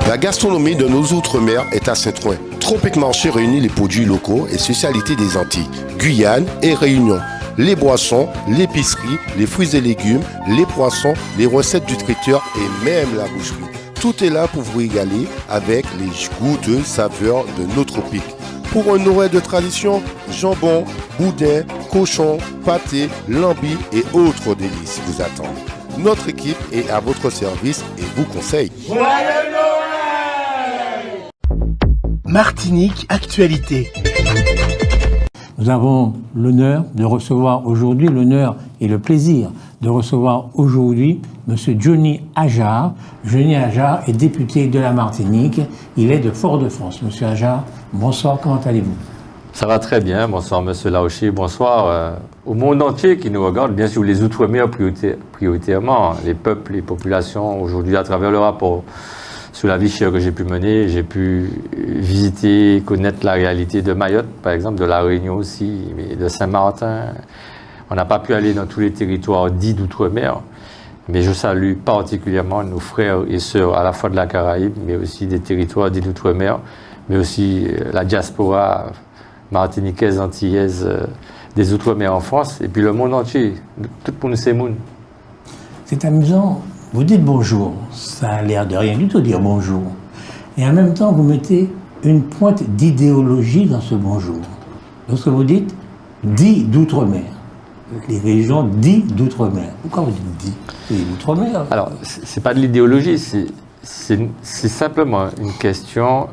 La gastronomie de nos outre-mer est à Saint-Ouen. Tropic Marché réunit les produits locaux et spécialités des Antilles, Guyane et Réunion. Les boissons, l'épicerie, les fruits et légumes, les poissons, les recettes du traiteur et même la boucherie. Tout est là pour vous régaler avec les goûteuses saveurs de nos tropiques. Pour un Noël de tradition, jambon, boudin, cochon, pâté, lambi et autres délices vous attendent. Notre équipe est à votre service et vous conseille. Joyeux Noël! Martinique Actualité. Nous avons l'honneur de recevoir aujourd'hui, l'honneur et le plaisir de recevoir aujourd'hui M. Johnny Ajar. Johnny Ajar est député de la Martinique. Il est de Fort-de-France. M. Ajar, bonsoir, comment allez-vous? Ça va très bien. Bonsoir, M. Laochi. Bonsoir au monde entier qui nous regarde. Bien sûr, les Outre-mer prioritairement, les peuples, les populations. Aujourd'hui, à travers le rapport sur la vie chère que j'ai pu mener, j'ai pu visiter, connaître la réalité de Mayotte, par exemple, de la Réunion aussi, mais de Saint-Martin. On n'a pas pu aller dans tous les territoires dits d'outre-mer, mais je salue particulièrement nos frères et sœurs à la fois de la Caraïbe, mais aussi des territoires dits d'outre-mer, mais aussi la diaspora martiniquaise, antillaise, des outre-mer en France, et puis le monde entier, tout pour nous c'est monde. C'est amusant. Vous dites bonjour, ça a l'air de rien du tout dire bonjour. Et en même temps, vous mettez une pointe d'idéologie dans ce bonjour. Lorsque vous dites « dit d'outre-mer », les régions dites d'outre-mer. Pourquoi vous dites « dit » C'est d'outre-mer. Alors, c'est pas de l'idéologie, c'est simplement une question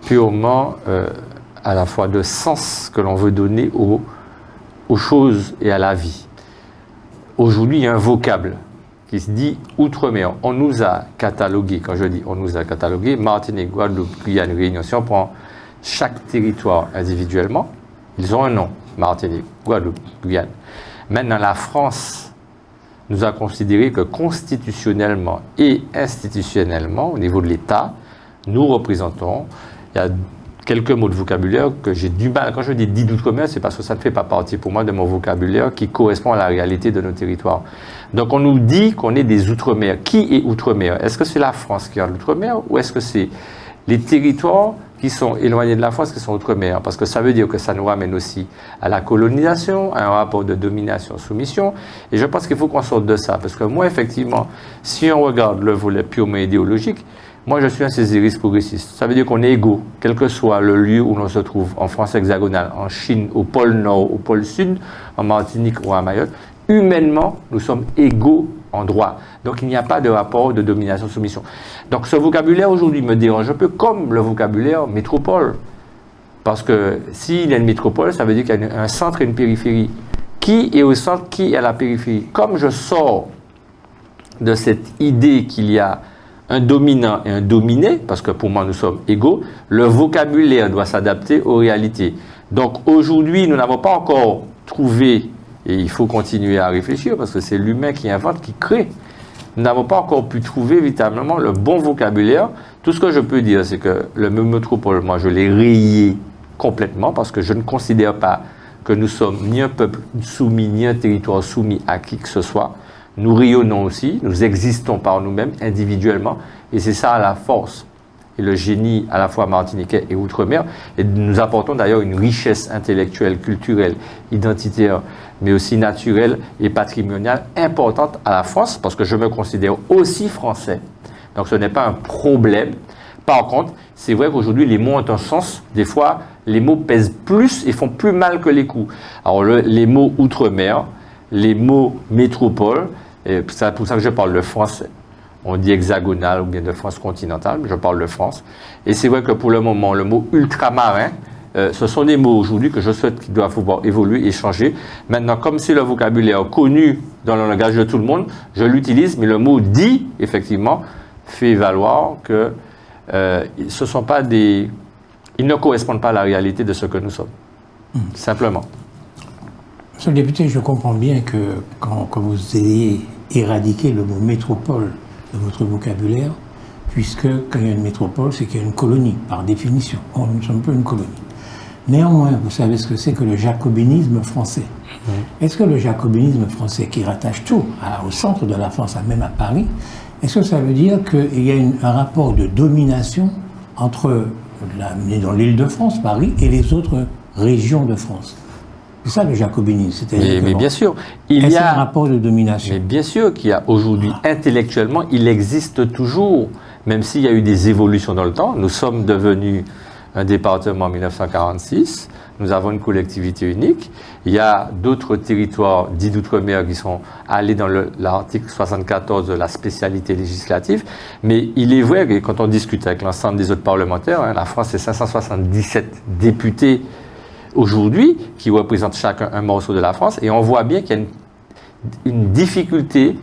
purement à la fois de sens que l'on veut donner aux choses et à la vie. Aujourd'hui, il y a un vocable qui se dit outre-mer. On nous a catalogué, quand je dis on nous a catalogué, Martinique, Guadeloupe, Guyane, Réunion. Si on prend chaque territoire individuellement, ils ont un nom, Martinique, Guadeloupe, Guyane. Maintenant, la France nous a considéré que constitutionnellement et institutionnellement, au niveau de l'État, nous représentons, il y a quelques mots de vocabulaire que j'ai du mal. Quand je dis dit d'outre-mer, c'est parce que ça ne fait pas partie pour moi de mon vocabulaire qui correspond à la réalité de nos territoires. Donc on nous dit qu'on est des outre-mer. Qui est outre-mer? Est-ce que c'est la France qui est en outre-mer ou est-ce que c'est les territoires qui sont éloignés de la France qui sont outre-mer? Parce que ça veut dire que ça nous ramène aussi à la colonisation, à un rapport de domination-soumission. Et je pense qu'il faut qu'on sorte de ça. Parce que moi, effectivement, si on regarde le volet purement idéologique, moi, je suis un césariste progressiste. Ça veut dire qu'on est égaux, quel que soit le lieu où l'on se trouve, en France hexagonale, en Chine, au pôle Nord, au pôle Sud, en Martinique ou à Mayotte. Humainement, nous sommes égaux en droit. Donc, il n'y a pas de rapport de domination-soumission. Donc, ce vocabulaire, aujourd'hui, me dérange un peu comme le vocabulaire métropole. Parce que s'il y a une métropole, ça veut dire qu'il y a un centre et une périphérie. Qui est au centre, qui est à la périphérie? Comme je sors de cette idée qu'il y a un dominant et un dominé, parce que pour moi nous sommes égaux, le vocabulaire doit s'adapter aux réalités. Donc aujourd'hui, nous n'avons pas encore trouvé, et il faut continuer à réfléchir, parce que c'est l'humain qui invente, qui crée. Nous n'avons pas encore pu trouver véritablement le bon vocabulaire. Tout ce que je peux dire, c'est que le mot métropole, moi je l'ai rayé complètement, parce que je ne considère pas que nous sommes ni un peuple soumis, ni un territoire soumis à qui que ce soit. Nous rayonnons aussi, nous existons par nous-mêmes individuellement, et c'est ça la force et le génie à la fois martiniquais et outre-mer. Et nous apportons d'ailleurs une richesse intellectuelle, culturelle, identitaire, mais aussi naturelle et patrimoniale importante à la France, parce que je me considère aussi français. Donc ce n'est pas un problème. Par contre, c'est vrai qu'aujourd'hui, les mots ont un sens. Des fois, les mots pèsent plus et font plus mal que les coups. Alors les mots outre-mer, les mots métropole, et c'est pour ça que je parle de France, on dit hexagonale ou bien de France continentale, mais je parle de France. Et c'est vrai que pour le moment, le mot ultramarin, ce sont des mots aujourd'hui que je souhaite qu'ils doivent pouvoir évoluer et changer. Maintenant, comme c'est le vocabulaire connu dans le langage de tout le monde, je l'utilise, mais le mot dit, effectivement, fait valoir que ce sont pas des... Ils ne correspondent pas à la réalité de ce que nous sommes. Simplement. Monsieur le député, je comprends bien que quand vous ayez éradiqué le mot métropole de votre vocabulaire, puisque quand il y a une métropole, c'est qu'il y a une colonie, par définition. Nous ne sommes pas une colonie. Néanmoins, vous savez ce que c'est que le jacobinisme français. Est-ce que le jacobinisme français, qui rattache tout au centre de la France, même à Paris, Est-ce que ça veut dire qu'il y a un rapport de domination entre dans l'Île-de-France, Paris, et les autres régions de France? C'est ça le jacobinisme. Mais bien sûr, il y a un rapport de domination. Mais bien sûr qu'il y a aujourd'hui, intellectuellement, il existe toujours, même s'il y a eu des évolutions dans le temps. Nous sommes devenus un département en 1946, nous avons une collectivité unique. Il y a d'autres territoires dits d'outre-mer qui sont allés dans l'article 74 de la spécialité législative. Mais il est vrai que quand on discute avec l'ensemble des autres parlementaires, la France, c'est 577 députés aujourd'hui, qui représentent chacun un morceau de la France, et on voit bien qu'il y a une difficulté,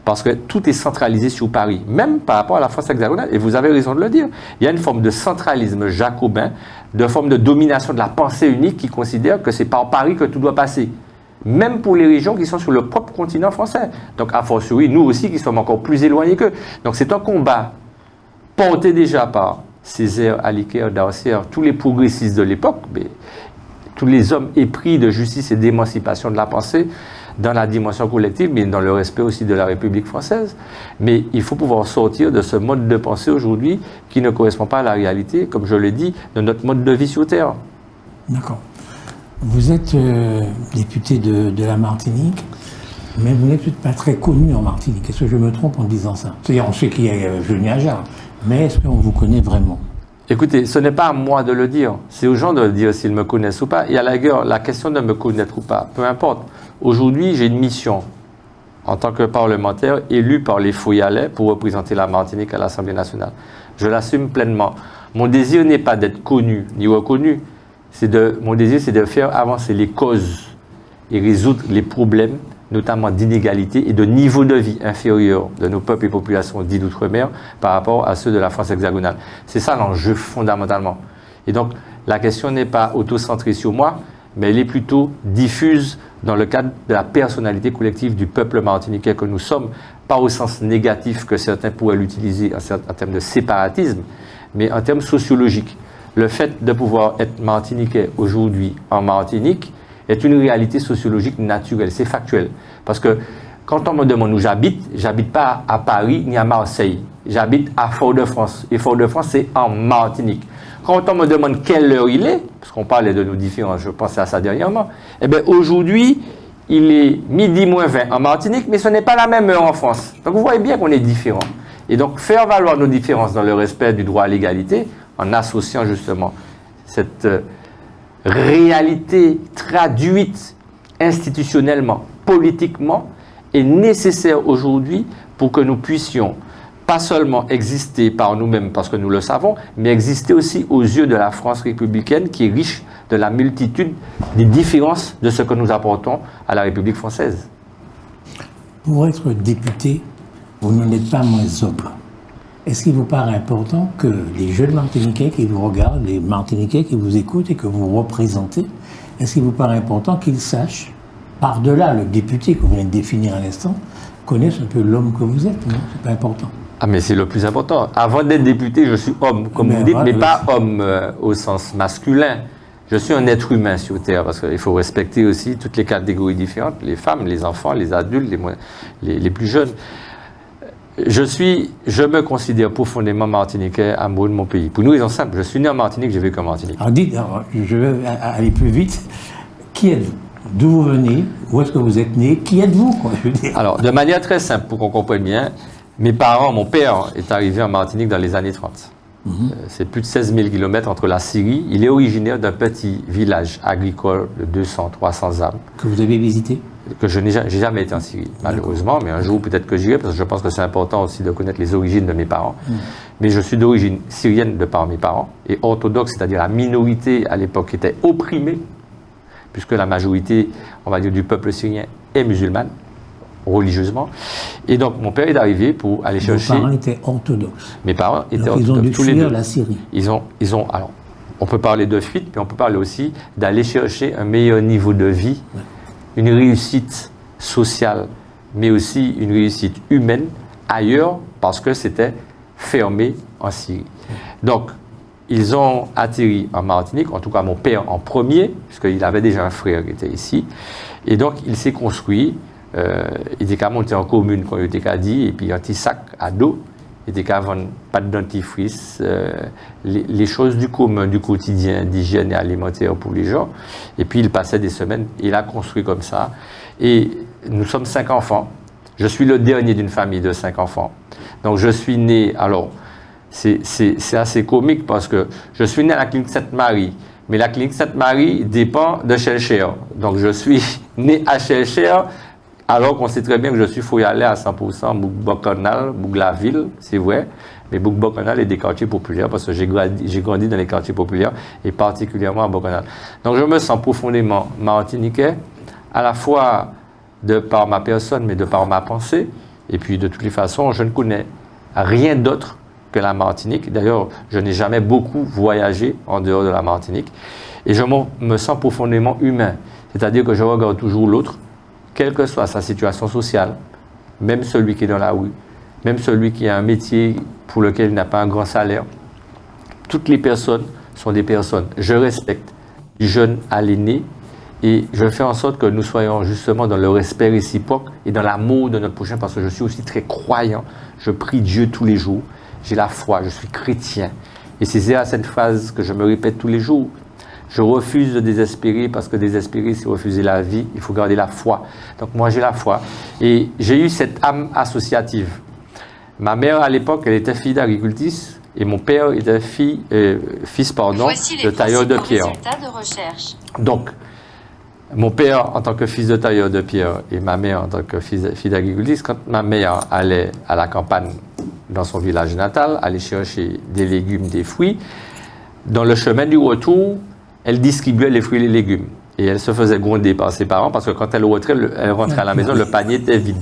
parce que tout est centralisé sur Paris, même par rapport à la France hexagonale, et vous avez raison de le dire. Il y a une forme de centralisme jacobin, de forme de domination de la pensée unique qui considère que c'est par Paris que tout doit passer, même pour les régions qui sont sur le propre continent français. Donc, a fortiori, nous aussi qui sommes encore plus éloignés qu'eux. Donc, c'est un combat porté déjà par Césaire, Aliker, Darcière, tous les progressistes de l'époque, mais tous les hommes épris de justice et d'émancipation de la pensée dans la dimension collective, mais dans le respect aussi de la République française. Mais il faut pouvoir sortir de ce mode de pensée aujourd'hui qui ne correspond pas à la réalité, comme je l'ai dit, de notre mode de vie sur Terre. D'accord. Vous êtes député de la Martinique, mais vous n'êtes peut-être pas très connu en Martinique. Est-ce que je me trompe en disant ça? C'est-à-dire, on sait qu'il y a Johnny Ajar, mais est-ce qu'on vous connaît vraiment? Écoutez, ce n'est pas à moi de le dire, c'est aux gens de le dire s'ils me connaissent ou pas. Et à la rigueur, la question de me connaître ou pas, peu importe. Aujourd'hui, j'ai une mission en tant que parlementaire élu par les Foyalais pour représenter la Martinique à l'Assemblée nationale. Je l'assume pleinement. Mon désir n'est pas d'être connu ni reconnu. Mon désir, c'est de faire avancer les causes et résoudre les problèmes, notamment d'inégalité et de niveau de vie inférieur de nos peuples et populations dits d'outre-mer par rapport à ceux de la France hexagonale. C'est ça l'enjeu fondamentalement. Et donc, la question n'est pas auto-centrée sur moi, mais elle est plutôt diffuse dans le cadre de la personnalité collective du peuple martiniquais que nous sommes, pas au sens négatif que certains pourraient l'utiliser en termes de séparatisme, mais en termes sociologiques. Le fait de pouvoir être martiniquais aujourd'hui en Martinique est une réalité sociologique naturelle, c'est factuel. Parce que quand on me demande où j'habite pas à Paris ni à Marseille, j'habite à Fort-de-France. Et Fort-de-France, c'est en Martinique. Quand on me demande quelle heure il est, parce qu'on parlait de nos différences, je pensais à ça dernièrement, eh bien aujourd'hui, il est midi moins 20 en Martinique, mais ce n'est pas la même heure en France. Donc vous voyez bien qu'on est différents. Et donc faire valoir nos différences dans le respect du droit à l'égalité, en associant justement cette réalité traduite institutionnellement, politiquement, est nécessaire aujourd'hui pour que nous puissions pas seulement exister par nous-mêmes parce que nous le savons, mais exister aussi aux yeux de la France républicaine qui est riche de la multitude des différences de ce que nous apportons à la République française. Pour être député, vous n'en êtes pas moins sobre. Est-ce qu'il vous paraît important que les jeunes Martiniquais qui vous regardent, les Martiniquais qui vous écoutent et que vous représentez, est-ce qu'il vous paraît important qu'ils sachent, par-delà le député que vous venez de définir à l'instant, connaissent un peu l'homme que vous êtes, non? C'est pas important. Ah mais c'est le plus important. Avant d'être député, je suis homme, comme vous dites, mais pas homme au sens masculin. Je suis un être humain sur Terre, parce qu'il faut respecter aussi toutes les catégories différentes, les femmes, les enfants, les adultes, les plus jeunes. Je me considère profondément martiniquais, amoureux de mon pays. Pour une raison simple, je suis né en Martinique, j'ai vécu en Martinique. Alors dites, je vais aller plus vite. Qui êtes-vous? D'où vous venez? Où est-ce que vous êtes né? Qui êtes-vous, quoi, je veux dire? Alors, de manière très simple, pour qu'on comprenne bien, mes parents, mon père est arrivé en Martinique dans les années 30. C'est plus de 16 000 km entre la Syrie. Il est originaire d'un petit village agricole de 200, 300 âmes. Que vous avez visité? Que j'ai jamais été en Syrie, malheureusement, mais un jour peut-être que j'irai, parce que je pense que c'est important aussi de connaître les origines de mes parents. Mais je suis d'origine syrienne de par mes parents, et orthodoxe, c'est-à-dire la minorité à l'époque était opprimée, puisque la majorité, on va dire, du peuple syrien est musulmane, religieusement. Et donc, mon père est arrivé pour aller chercher... Vos parents étaient orthodoxes. Mes parents étaient alors, orthodoxes. Ils ont dû tous les fuir deux. La Syrie. Alors, on peut parler de fuite, mais on peut parler aussi d'aller chercher un meilleur niveau de vie, une réussite sociale, mais aussi une réussite humaine ailleurs, parce que c'était fermé en Syrie. Donc, ils ont atterri en Martinique, en tout cas mon père en premier, puisqu'il avait déjà un frère qui était ici, et donc il s'est construit il était qu'à monter en commune quand il était qu'à dire, et puis un petit sac à dos, il était qu'à vendre pas de dentifrice, les choses du commun, du quotidien, d'hygiène et alimentaire pour les gens. Et puis il passait des semaines, il a construit comme ça. Et nous sommes 5 enfants. Je suis le dernier d'une famille de 5 enfants. Donc je suis né, alors c'est assez comique parce que je suis né à la clinique Sainte-Marie. Mais la clinique Sainte-Marie dépend de Chelcher. Donc je suis né à Chelcher, alors qu'on sait très bien que je suis foyalais à 100%, Bourg-Bocanal, Bourg-la-Ville, c'est vrai. Mais Bourg-Bocanal est des quartiers populaires parce que j'ai grandi dans les quartiers populaires et particulièrement à Bourg-Bocanal. Donc je me sens profondément martiniquais, à la fois de par ma personne, mais de par ma pensée. Et puis de toutes les façons, je ne connais rien d'autre que la Martinique. D'ailleurs, je n'ai jamais beaucoup voyagé en dehors de la Martinique. Et je me sens profondément humain. C'est-à-dire que je regarde toujours l'autre, quelle que soit sa situation sociale, même celui qui est dans la rue, même celui qui a un métier pour lequel il n'a pas un grand salaire. Toutes les personnes sont des personnes. Je respecte du jeune à l'aîné et je fais en sorte que nous soyons justement dans le respect réciproque et dans l'amour de notre prochain parce que je suis aussi très croyant. Je prie Dieu tous les jours. J'ai la foi, je suis chrétien. Et c'est à cette phrase que je me répète tous les jours. Je refuse de désespérer parce que désespérer, c'est refuser la vie. Il faut garder la foi. Donc moi, j'ai la foi. Et j'ai eu cette âme associative. Ma mère, à l'époque, elle était fille d'agricultrice et mon père était fils de tailleur de pierre. Résultats de recherche. Donc, mon père en tant que fils de tailleur de pierre et ma mère en tant que fille d'agricultrice, quand ma mère allait à la campagne dans son village natal, aller chercher des légumes, des fruits, dans le chemin du retour, elle distribuait les fruits et les légumes. Et elle se faisait gronder par ses parents parce que quand elle rentrait à la maison, le panier était vide.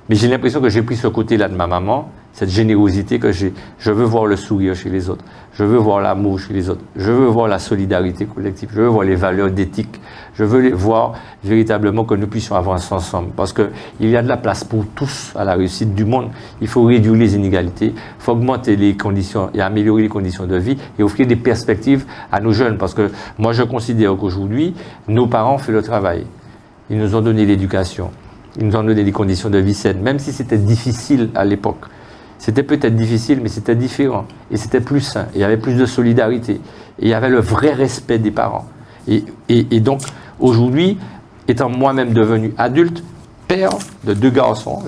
Mais j'ai l'impression que j'ai pris ce côté-là de ma maman, cette générosité que j'ai. Je veux voir le sourire chez les autres. Je veux voir l'amour chez les autres. Je veux voir la solidarité collective. Je veux voir les valeurs d'éthique. Je veux voir véritablement que nous puissions avancer ensemble. Parce qu'il y a de la place pour tous à la réussite du monde. Il faut réduire les inégalités, il faut augmenter les conditions et améliorer les conditions de vie et offrir des perspectives à nos jeunes. Parce que moi, je considère qu'aujourd'hui, nos parents ont fait le travail. Ils nous ont donné l'éducation. Ils nous ont donné des conditions de vie saines, même si c'était difficile à l'époque. C'était peut-être difficile, mais c'était différent. Et c'était plus sain. Et il y avait plus de solidarité. Et il y avait le vrai respect des parents. Et donc, aujourd'hui, étant moi-même devenu adulte, père de 2 garçons,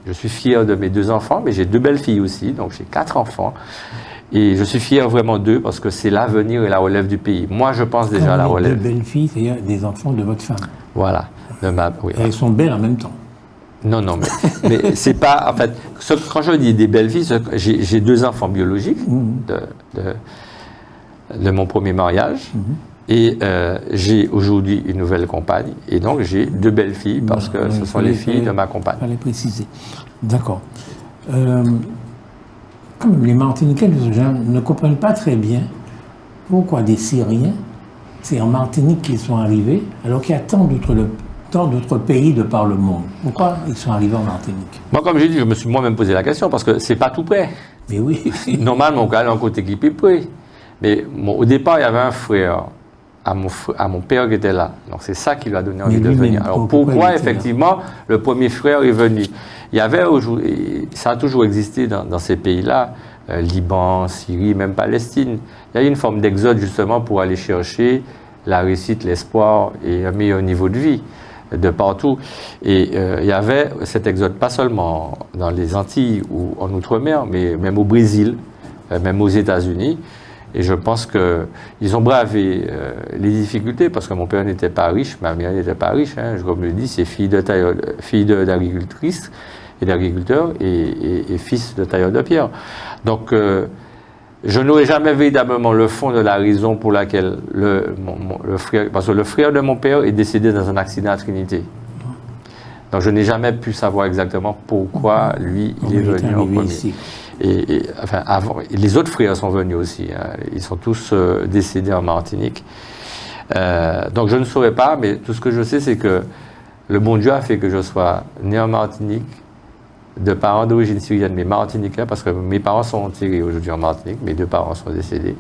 je suis fier de mes 2 enfants, mais j'ai 2 belles filles aussi, donc j'ai 4 enfants. Et je suis fier vraiment d'eux parce que c'est l'avenir et la relève du pays. Moi, je pense déjà à la relève. 2 belles filles, c'est-à-dire des enfants de votre femme. Voilà. Oui, elles sont belles en même temps. Non, mais c'est pas... En fait, quand je dis des belles filles, j'ai 2 enfants biologiques de mon premier mariage. Et j'ai aujourd'hui une nouvelle compagne. Et donc, j'ai 2 belles filles parce que ce sont les filles de ma compagne. Il fallait préciser. D'accord. Comme les Martiniquais ne comprennent pas très bien pourquoi des Syriens, c'est en Martinique qu'ils sont arrivés, alors qu'il y a tant d'autres pays de par le monde. Pourquoi ils sont arrivés en Martinique? Moi, comme j'ai dit, je me suis moi-même posé la question parce que c'est pas tout près. Mais oui. Normalement, on a un côté qui est plus près. Mais au départ, il y avait un frère à mon père qui était là. Donc c'est ça qui lui a donné envie de venir. Alors pourquoi effectivement le premier frère est venu? Il y avait aujourd'hui, ça a toujours existé dans ces pays-là, Liban, Syrie, même Palestine. Il y a eu une forme d'exode justement pour aller chercher la réussite, l'espoir et un meilleur niveau de vie de partout. Et il y avait cet exode pas seulement dans les Antilles ou en Outre-mer, mais même au Brésil, même aux États-Unis. Et je pense qu'ils ont bravé les difficultés parce que mon père n'était pas riche, ma mère n'était pas riche. Hein, comme je le dis, c'est fille d'agricultrice et d'agriculteur et fils de tailleur de pierre. Donc, je n'aurais jamais véritablement le fond de la raison pour laquelle le frère, parce que le frère de mon père est décédé dans un accident à Trinité. Donc, je n'ai jamais pu savoir exactement pourquoi lui, il est venu en premier. Ici. Enfin, les autres frères sont venus aussi. Hein. Ils sont tous décédés en Martinique. Donc, je ne saurais pas, mais tout ce que je sais, c'est que le bon Dieu a fait que je sois né en Martinique, de parents d'origine syrienne, mais martiniquais, parce que mes parents sont enterrés aujourd'hui en Martinique, mes 2 parents sont décédés.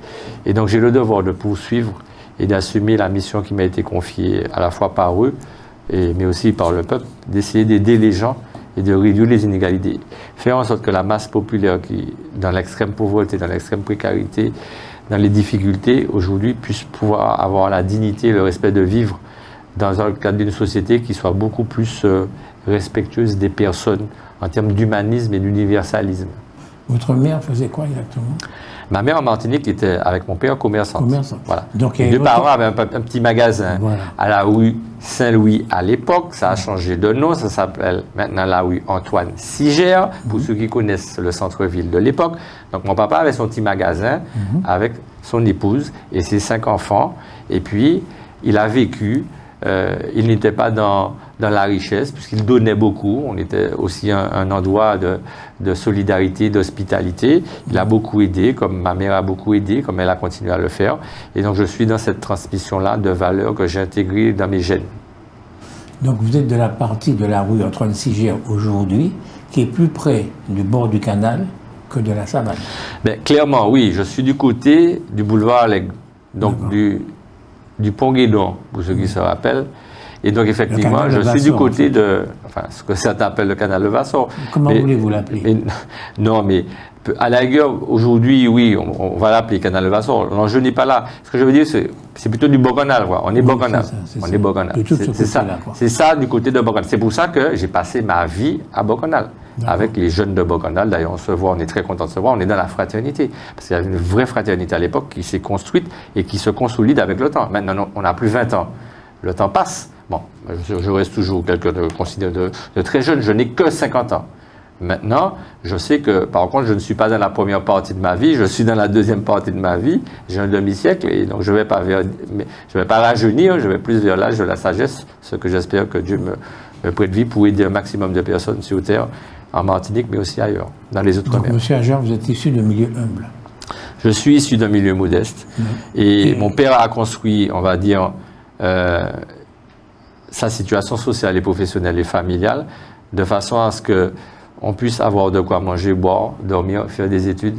Et donc, j'ai le devoir de poursuivre et d'assumer la mission qui m'a été confiée à la fois par eux, mais aussi par le peuple, d'essayer d'aider les gens et de réduire les inégalités. Faire en sorte que la masse populaire qui, dans l'extrême pauvreté, dans l'extrême précarité, dans les difficultés, aujourd'hui, puisse pouvoir avoir la dignité et le respect de vivre dans le cadre d'une société qui soit beaucoup plus respectueuse des personnes en termes d'humanisme et d'universalisme. Votre mère faisait quoi exactement? Ma mère en Martinique était avec mon père commerçante. Voilà. Donc, mes deux parents avaient un petit magasin à la rue Saint-Louis à l'époque. Ça a changé de nom. Ça s'appelle maintenant la rue Antoine Sigère, pour ceux qui connaissent le centre-ville de l'époque. Donc mon papa avait son petit magasin avec son épouse et ses 5 enfants. Et puis, il a vécu. Il n'était pas dans la richesse, puisqu'il donnait beaucoup. On était aussi un endroit de solidarité, d'hospitalité. Il a beaucoup aidé, comme ma mère a beaucoup aidé, comme elle a continué à le faire. Et donc, je suis dans cette transmission-là de valeurs que j'ai intégrées dans mes gènes. Donc, vous êtes de la partie de la rue Antoine Sigère aujourd'hui, qui est plus près du bord du canal que de la savane. Ben, clairement, oui. Je suis du côté du boulevard Allègre, donc du pont Guédon, pour ceux qui se rappellent. Et donc, effectivement, je suis du côté de, enfin, ce que certains appellent le canal de Vassor. Comment voulez-vous l'appeler? Non, mais à la rigueur, aujourd'hui, oui, on va l'appeler canal de Vassor. L'enjeu n'est pas là. Ce que je veux dire, c'est plutôt du Bocanal, quoi. On est Bocanal. On est Bocanal. C'est ça, du côté de Bocanal. C'est pour ça que j'ai passé ma vie à Bocanal. Avec les jeunes de Bocanal. D'ailleurs, on se voit, on est très content de se voir. On est dans la fraternité. Parce qu'il y a une vraie fraternité à l'époque qui s'est construite et qui se consolide avec le temps. Maintenant, on n'a plus 20 ans. Le temps passe. Bon, je reste toujours quelqu'un de très jeune. Je n'ai que 50 ans. Maintenant, je sais que, par contre, je ne suis pas dans la première partie de ma vie. Je suis dans la deuxième partie de ma vie. J'ai un demi-siècle et donc je vais pas rajeunir. Je vais plus vers l'âge de la sagesse. Ce que j'espère que Dieu me prête vie pour aider un maximum de personnes sur Terre, en Martinique, mais aussi ailleurs, dans les Outre-mer. Donc, monsieur Ager, vous êtes issu d'un milieu humble. Je suis issu d'un milieu modeste. Et mon père a construit, on va dire, sa situation sociale et professionnelle et familiale de façon à ce qu'on puisse avoir de quoi manger, boire, dormir, faire des études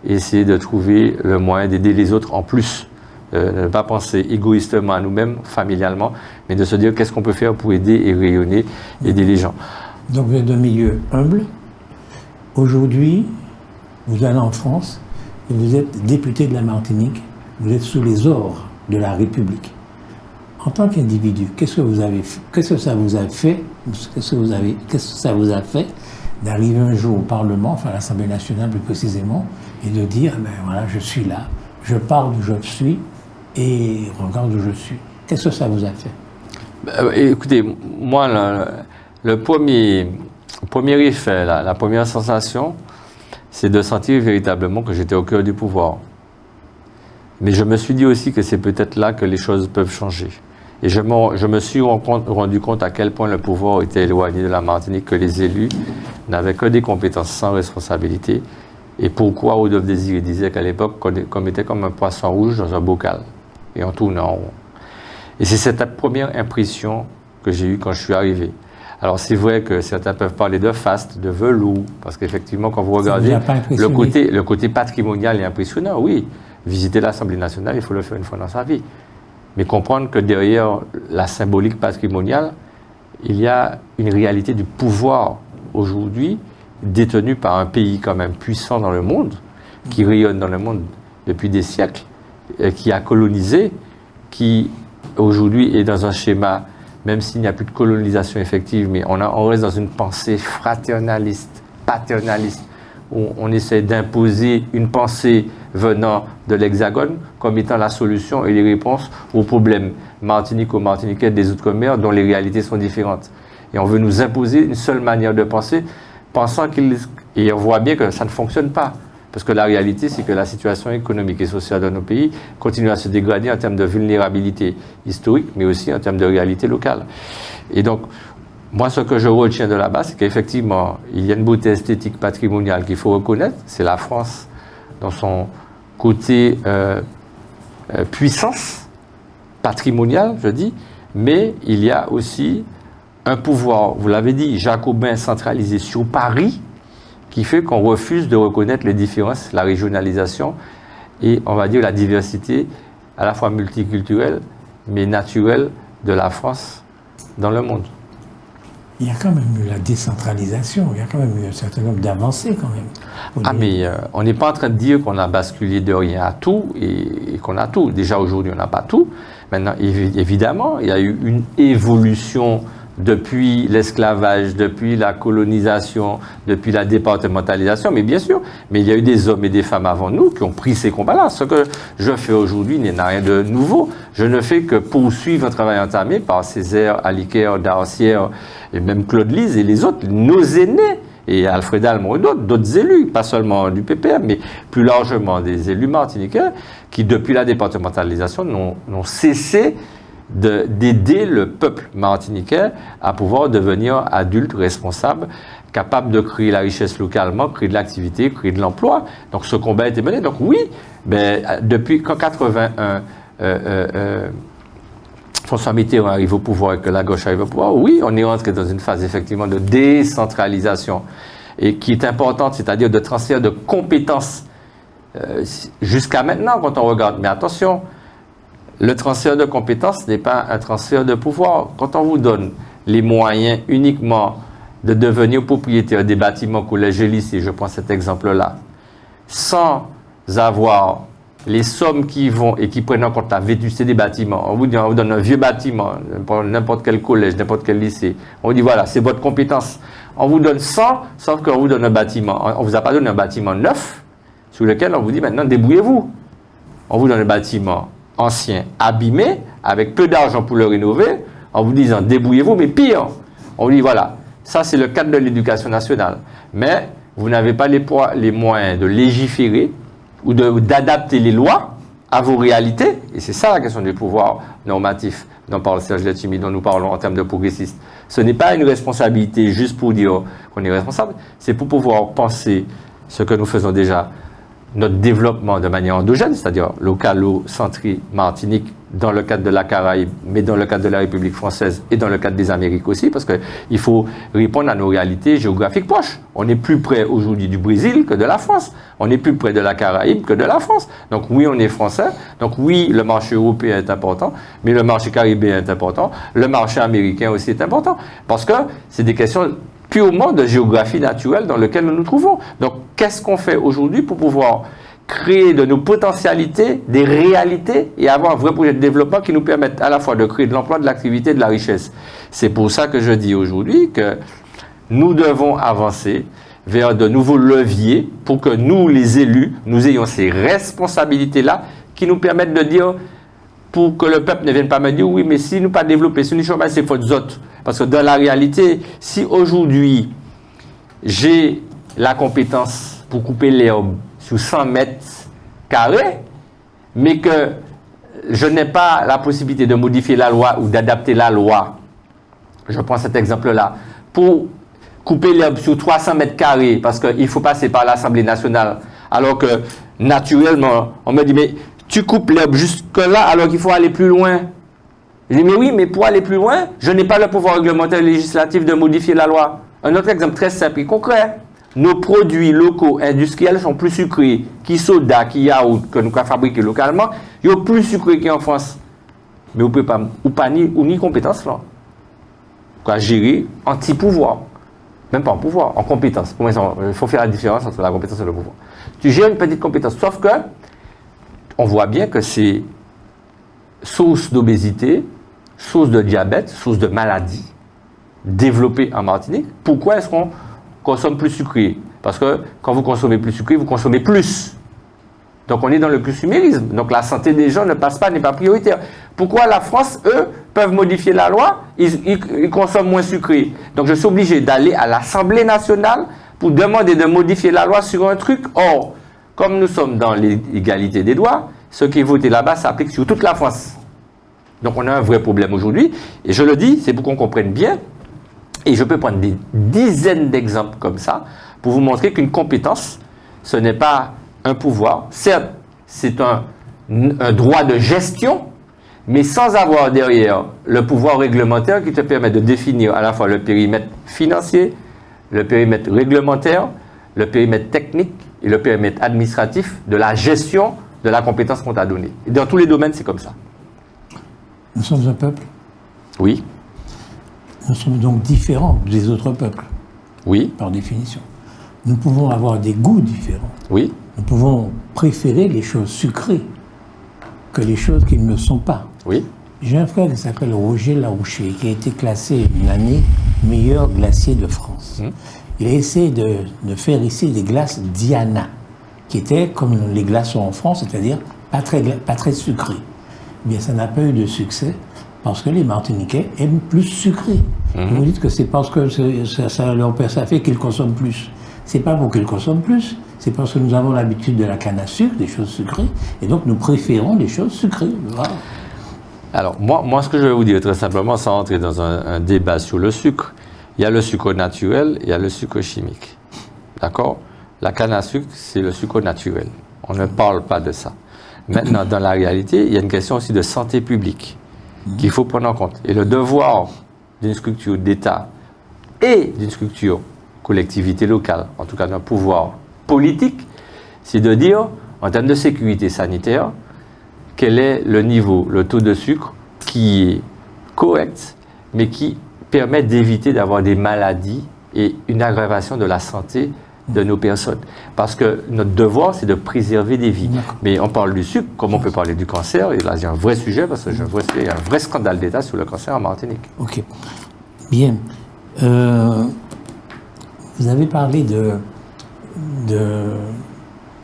et essayer de trouver le moyen d'aider les autres en plus. Ne pas penser égoïstement à nous-mêmes, familialement, mais de se dire qu'est-ce qu'on peut faire pour aider et rayonner, aider les gens. Donc vous êtes d'un milieu humble. Aujourd'hui, vous allez en France et vous êtes député de la Martinique. Vous êtes sous les ordres de la République. En tant qu'individu, qu'est-ce que ça vous a fait d'arriver un jour au Parlement, enfin à l'Assemblée nationale plus précisément, et de dire, ben voilà, je suis là, je parle d'où je suis et regarde où je suis. Qu'est-ce que ça vous a fait? Écoutez, moi, le premier effet, la première sensation, c'est de sentir véritablement que j'étais au cœur du pouvoir. Mais je me suis dit aussi que c'est peut-être là que les choses peuvent changer. Et je me suis rendu compte à quel point le pouvoir était éloigné de la Martinique, que les élus n'avaient que des compétences sans responsabilité. Et pourquoi Rodolphe Désiré disait qu'à l'époque, qu'on était comme un poisson rouge dans un bocal. Et on tournait en rond. Et c'est cette première impression que j'ai eue quand je suis arrivé. Alors c'est vrai que certains peuvent parler de faste, de velours, parce qu'effectivement, quand vous regardez, le côté patrimonial est impressionnant, oui. Visiter l'Assemblée nationale, il faut le faire une fois dans sa vie. Mais comprendre que derrière la symbolique patrimoniale, il y a une réalité du pouvoir aujourd'hui détenu par un pays quand même puissant dans le monde, qui rayonne dans le monde depuis des siècles, qui a colonisé, qui aujourd'hui est dans un schéma, même s'il n'y a plus de colonisation effective, mais on reste dans une pensée fraternaliste, paternaliste, où on essaie d'imposer une pensée venant de l'Hexagone comme étant la solution et les réponses aux problèmes martinico-martiniquais des Outre-mer dont les réalités sont différentes. Et on veut nous imposer une seule manière de penser, pensant et on voit bien que ça ne fonctionne pas. Parce que la réalité, c'est que la situation économique et sociale de nos pays continue à se dégrader en termes de vulnérabilité historique, mais aussi en termes de réalité locale. Et donc, moi, ce que je retiens de là-bas, c'est qu'effectivement, il y a une beauté esthétique patrimoniale qu'il faut reconnaître. C'est la France dans son côté puissance patrimoniale, je dis, mais il y a aussi un pouvoir, vous l'avez dit, jacobin centralisé sur Paris, qui fait qu'on refuse de reconnaître les différences, la régionalisation et, on va dire, la diversité à la fois multiculturelle, mais naturelle de la France dans le monde. Il y a quand même eu la décentralisation, il y a quand même eu un certain nombre d'avancées quand même. Mais on n'est pas en train de dire qu'on a basculé de rien à tout et qu'on a tout. Déjà aujourd'hui, on n'a pas tout. Maintenant, évidemment, il y a eu une évolution depuis l'esclavage, depuis la colonisation, depuis la départementalisation, mais bien sûr, mais il y a eu des hommes et des femmes avant nous qui ont pris ces combats-là. Ce que je fais aujourd'hui n'a rien de nouveau. Je ne fais que poursuivre un travail entamé par Césaire, Aliker, Darcière, et même Claude Lise et les autres, nos aînés, et Alfred Almond et d'autres élus, pas seulement du PPM, mais plus largement des élus martiniquais, qui depuis la départementalisation n'ont cessé d'aider le peuple martiniquais à pouvoir devenir adulte, responsable, capable de créer la richesse localement, créer de l'activité, créer de l'emploi. Donc ce combat a été mené. Donc oui, depuis qu'en 81, François Mitterrand arrive au pouvoir et que la gauche arrive au pouvoir, oui, on est entré dans une phase effectivement de décentralisation et qui est importante, c'est-à-dire de transfert de compétences jusqu'à maintenant quand on regarde. Mais attention, le transfert de compétences n'est pas un transfert de pouvoir. Quand on vous donne les moyens uniquement de devenir propriétaire des bâtiments, collèges et lycées, je prends cet exemple-là, sans avoir les sommes qui vont et qui prennent en compte la vétusté des bâtiments. On vous donne un vieux bâtiment, n'importe quel collège, n'importe quel lycée. On vous dit voilà, c'est votre compétence. On vous donne 100, sauf qu'on vous donne un bâtiment. On ne vous a pas donné un bâtiment neuf, sur lequel on vous dit maintenant débrouillez-vous. On vous donne un bâtiment ancien, abîmé, avec peu d'argent pour le rénover, en vous disant débrouillez-vous, mais pire, on vous dit voilà, ça c'est le cadre de l'éducation nationale. Mais vous n'avez pas les moyens de légiférer ou d'adapter les lois à vos réalités, et c'est ça la question du pouvoir normatif dont parle Serge Letchimy, dont nous parlons en termes de progressistes. Ce n'est pas une responsabilité juste pour dire qu'on est responsable, c'est pour pouvoir penser ce que nous faisons déjà, notre développement de manière endogène, c'est-à-dire localo-centré Martinique dans le cadre de la Caraïbe, mais dans le cadre de la République française et dans le cadre des Amériques aussi, parce qu'il faut répondre à nos réalités géographiques proches. On est plus près aujourd'hui du Brésil que de la France. On est plus près de la Caraïbe que de la France. Donc oui, on est français. Donc oui, le marché européen est important, mais le marché caribéen est important. Le marché américain aussi est important, parce que c'est des questions purement de géographie naturelle dans laquelle nous nous trouvons. Donc, qu'est-ce qu'on fait aujourd'hui pour pouvoir créer de nos potentialités, des réalités et avoir un vrai projet de développement qui nous permette à la fois de créer de l'emploi, de l'activité, de la richesse. C'est pour ça que je dis aujourd'hui que nous devons avancer vers de nouveaux leviers pour que nous, les élus, nous ayons ces responsabilités-là qui nous permettent de dire, pour que le peuple ne vienne pas me dire, oui, mais si nous pas développer, si nous chômage, c'est faute autres. Parce que dans la réalité, si aujourd'hui, j'ai la compétence pour couper l'herbe sous 100 mètres carrés, mais que je n'ai pas la possibilité de modifier la loi ou d'adapter la loi, je prends cet exemple-là, pour couper l'herbe sur 300 mètres carrés, parce qu'il faut passer par l'Assemblée nationale, alors que naturellement, on me dit, mais tu coupes l'herbe jusque-là alors qu'il faut aller plus loin. Je dis, mais oui, mais pour aller plus loin, je n'ai pas le pouvoir réglementaire législatif de modifier la loi. Un autre exemple très simple et concret. Nos produits locaux industriels sont plus sucrés qui soda, qui yaourt, que nous fabriquons localement. Ils sont plus sucrés qu'en France. Mais vous ne pouvez pas, ni compétence là. Quoi, gérer anti-pouvoir. Même pas en pouvoir, en compétence. Pour moi, il faut faire la différence entre la compétence et le pouvoir. Tu gères une petite compétence, sauf que on voit bien que c'est source d'obésité, source de diabète, source de maladie développée en Martinique. Pourquoi est-ce qu'on consomme plus sucré? Parce que quand vous consommez plus sucré, vous consommez plus. Donc on est dans le consumérisme. Donc la santé des gens ne passe pas, n'est pas prioritaire. Pourquoi la France, eux, peuvent modifier la loi, ils consomment moins sucré? Donc je suis obligé d'aller à l'Assemblée nationale pour demander de modifier la loi sur un truc. Or, comme nous sommes dans l'égalité des droits, ce qui est voté là-bas s'applique sur toute la France. Donc on a un vrai problème aujourd'hui. Et je le dis, c'est pour qu'on comprenne bien. Et je peux prendre des dizaines d'exemples comme ça pour vous montrer qu'une compétence, ce n'est pas un pouvoir. Certes, c'est un droit de gestion, mais sans avoir derrière le pouvoir réglementaire qui te permet de définir à la fois le périmètre financier, le périmètre réglementaire, le périmètre technique et le périmètre administratif de la gestion de la compétence qu'on t'a donnée. Et dans tous les domaines, c'est comme ça. Nous sommes un peuple. Oui. Nous sommes donc différents des autres peuples, Oui, par définition. Nous pouvons avoir des goûts différents. oui, Nous pouvons préférer les choses sucrées que les choses qui ne le sont pas. oui. J'ai un frère qui s'appelle Roger Larouché, qui a été classé une année meilleur glacier de France. Il a essayé de faire ici des glaces Diana, qui étaient comme les glaçons en France, c'est-à-dire pas très sucrées. Eh bien, ça n'a pas eu de succès parce que les Martiniquais aiment plus sucré. Vous dites que c'est parce que ça fait qu'ils consomment plus. C'est pas pour qu'ils consomment plus, c'est parce que nous avons l'habitude de la canne à sucre, des choses sucrées, et donc nous préférons les choses sucrées. Voilà. Alors, moi, ce que je vais vous dire très simplement, sans entrer dans un débat sur le sucre, il y a le sucre naturel, il y a le sucre chimique. D'accord? La canne à sucre, c'est le sucre naturel. On ne parle pas de ça. Maintenant, dans la réalité, il y a une question aussi de santé publique qu'il faut prendre en compte. Et le devoir d'une structure d'État et d'une structure collectivité locale, en tout cas d'un pouvoir politique, c'est de dire, en termes de sécurité sanitaire, quel est le niveau, le taux de sucre qui est correct, mais qui permet d'éviter d'avoir des maladies et une aggravation de la santé de nos personnes. Parce que notre devoir, c'est de préserver des vies. Mais on parle du sucre, comme on peut parler du cancer, et là, il y a un vrai sujet, parce que il y a un vrai scandale d'État sur le cancer en Martinique. Ok. Bien. Vous avez parlé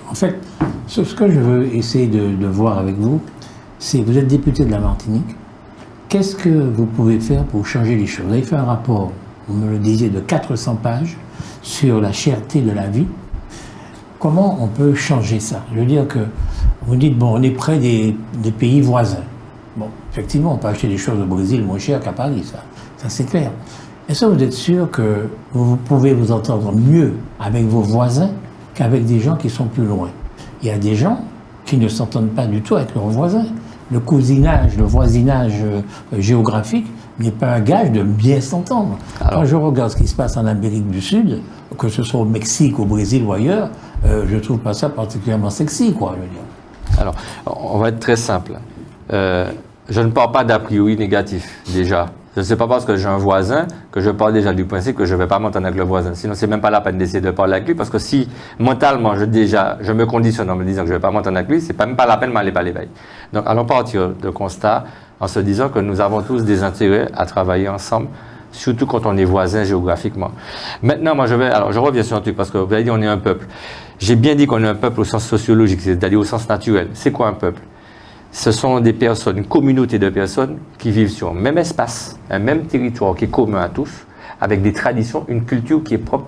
en fait, ce que je veux essayer de voir avec vous, c'est vous êtes député de la Martinique. Qu'est-ce que vous pouvez faire pour changer les choses? Vous avez fait un rapport, vous me le disiez, de 400 pages sur la cherté de la vie. Comment on peut changer ça? Je veux dire que vous dites, bon, on est près des pays voisins. Bon, effectivement, on peut acheter des choses au Brésil moins chères qu'à Paris, ça c'est clair. Est-ce que vous êtes sûr que vous pouvez vous entendre mieux avec vos voisins qu'avec des gens qui sont plus loin? Il y a des gens qui ne s'entendent pas du tout avec leurs voisins. Le cousinage, le voisinage géographique n'est pas un gage de bien s'entendre. Quand je regarde ce qui se passe en Amérique du Sud, que ce soit au Mexique, au Brésil ou ailleurs, je ne trouve pas ça particulièrement sexy, quoi, je veux dire. Alors, on va être très simple. Je ne parle pas d'a priori négatif, déjà. Ce n'est pas parce que j'ai un voisin que je parle déjà du principe que je ne vais pas m'entendre avec le voisin. Sinon, c'est même pas la peine d'essayer de parler avec lui, parce que si mentalement, je me conditionne en me disant que je ne vais pas m'entendre avec lui, c'est même pas la peine d'aller pas l'éveil. Donc, allons partir de constat en se disant que nous avons tous des intérêts à travailler ensemble, surtout quand on est voisins géographiquement. Maintenant, moi, je reviens sur un truc, parce que vous avez dit on est un peuple. J'ai bien dit qu'on est un peuple au sens sociologique, c'est-à-dire au sens naturel. C'est quoi un peuple? Ce sont des personnes, une communauté de personnes qui vivent sur un même espace, un même territoire qui est commun à tous, avec des traditions, une culture qui est propre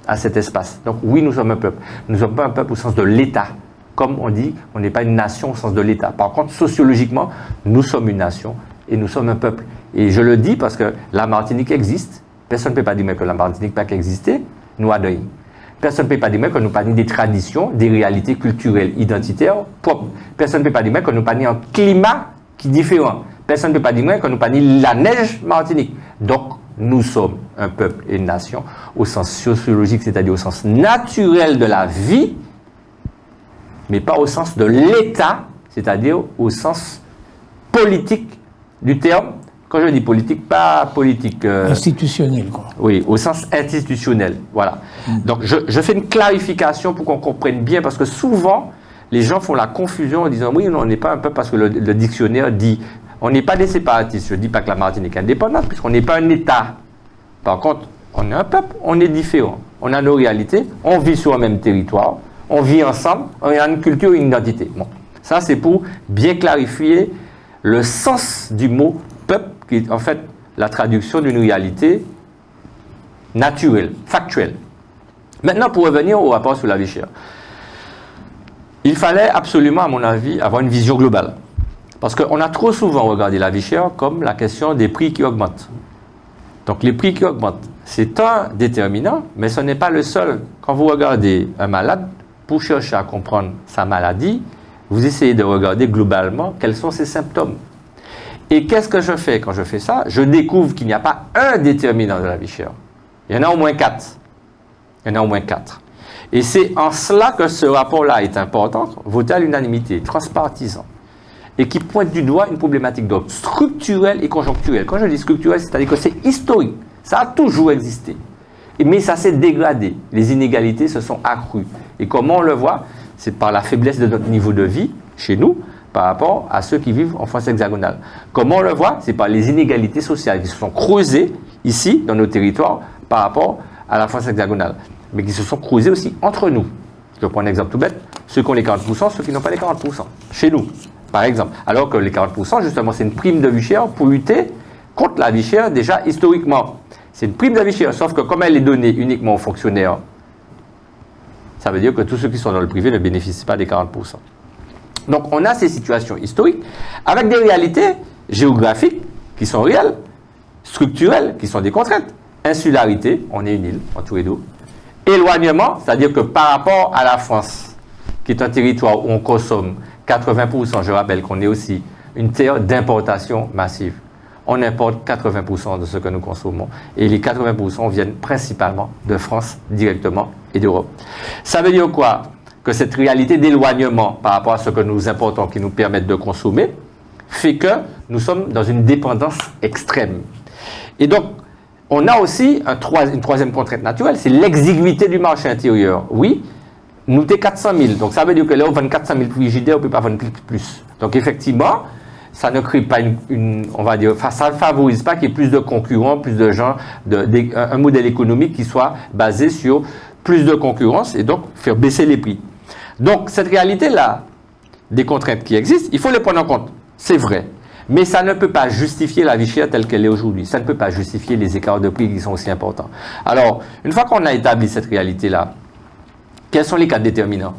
à cet espace. Donc oui, nous sommes un peuple. Nous ne sommes pas un peuple au sens de l'État. Comme on dit, on n'est pas une nation au sens de l'État. Par contre, sociologiquement, nous sommes une nation et nous sommes un peuple. Et je le dis parce que la Martinique existe. Personne ne peut pas dire que la Martinique n'a pas existé. Nous adorons. Personne ne peut pas dire que nous pas des traditions, des réalités culturelles, identitaires propres. Personne ne peut pas dire que nous pas un climat qui est différent. Personne ne peut pas dire que nous pas la neige Martinique. Donc, nous sommes un peuple et une nation au sens sociologique, c'est-à-dire au sens naturel de la vie, mais pas au sens de l'État, c'est-à-dire au sens politique du terme. Quand je dis politique, pas politique... institutionnel, quoi. Oui, au sens institutionnel, voilà. Donc, je fais une clarification pour qu'on comprenne bien, parce que souvent, les gens font la confusion en disant, oui, non, on n'est pas un peuple, parce que le dictionnaire dit, on n'est pas des séparatistes. Je ne dis pas que la Martinique est indépendante, puisqu'on n'est pas un État. Par contre, on est un peuple, on est différent. On a nos réalités, on vit sur un même territoire, on vit ensemble, on a une culture et une identité. Bon, ça, c'est pour bien clarifier le sens du mot peuple, qui est en fait la traduction d'une réalité naturelle, factuelle. Maintenant, pour revenir au rapport sur la vie chère, il fallait absolument, à mon avis, avoir une vision globale. Parce qu'on a trop souvent regardé la vie chère comme la question des prix qui augmentent. Donc les prix qui augmentent, c'est un déterminant, mais ce n'est pas le seul. Quand vous regardez un malade, pour chercher à comprendre sa maladie, vous essayez de regarder globalement quels sont ses symptômes. Et qu'est-ce que je fais quand je fais ça? Je découvre qu'il n'y a pas un déterminant de la vie chère. Il y en a au moins 4. Il y en a au moins 4. Et c'est en cela que ce rapport-là est important, voté à l'unanimité, transpartisan. et qui pointe du doigt une problématique d'ordre structurelle et conjoncturelle. Quand je dis structurelle, c'est-à-dire que c'est historique. Ça a toujours existé. Mais ça s'est dégradé. Les inégalités se sont accrues. Et comment on le voit? C'est par la faiblesse de notre niveau de vie chez nous par rapport à ceux qui vivent en France hexagonale. Comment on le voit? C'est par les inégalités sociales qui se sont creusées ici, dans nos territoires, par rapport à la France hexagonale. Mais qui se sont creusées aussi entre nous. Je prends un exemple tout bête. Ceux qui ont les 40%, ceux qui n'ont pas les 40%. Chez nous, par exemple. Alors que les 40%, justement, c'est une prime de vie chère pour lutter contre la vie chère, déjà historiquement. C'est une prime de vie chère, sauf que comme elle est donnée uniquement aux fonctionnaires, ça veut dire que tous ceux qui sont dans le privé ne bénéficient pas des 40%. Donc on a ces situations historiques avec des réalités géographiques qui sont réelles, structurelles, qui sont des contraintes. Insularité, on est une île entourée d'eau. Éloignement, c'est-à-dire que par rapport à la France, qui est un territoire où on consomme 80%, je rappelle qu'on est aussi une terre d'importation massive. On importe 80% de ce que nous consommons. Et les 80% viennent principalement de France directement et d'Europe. Ça veut dire quoi? Que cette réalité d'éloignement par rapport à ce que nous importons, qui nous permettent de consommer, fait que nous sommes dans une dépendance extrême. Et donc, on a aussi une troisième contrainte naturelle, c'est l'exiguïté du marché intérieur. Oui, nous t'es 400 000, donc ça veut dire que là, on vend 400 000 frigidaires, on ne peut pas vendre plus. Donc effectivement, ça ne crée pas on va dire, ça ne favorise pas qu'il y ait plus de concurrents, plus de gens, un modèle économique qui soit basé sur plus de concurrence et donc faire baisser les prix. Donc cette réalité-là, des contraintes qui existent, il faut les prendre en compte, c'est vrai. Mais ça ne peut pas justifier la vie chère telle qu'elle est aujourd'hui. Ça ne peut pas justifier les écarts de prix qui sont aussi importants. Alors, une fois qu'on a établi cette réalité-là, quels sont les cas déterminants?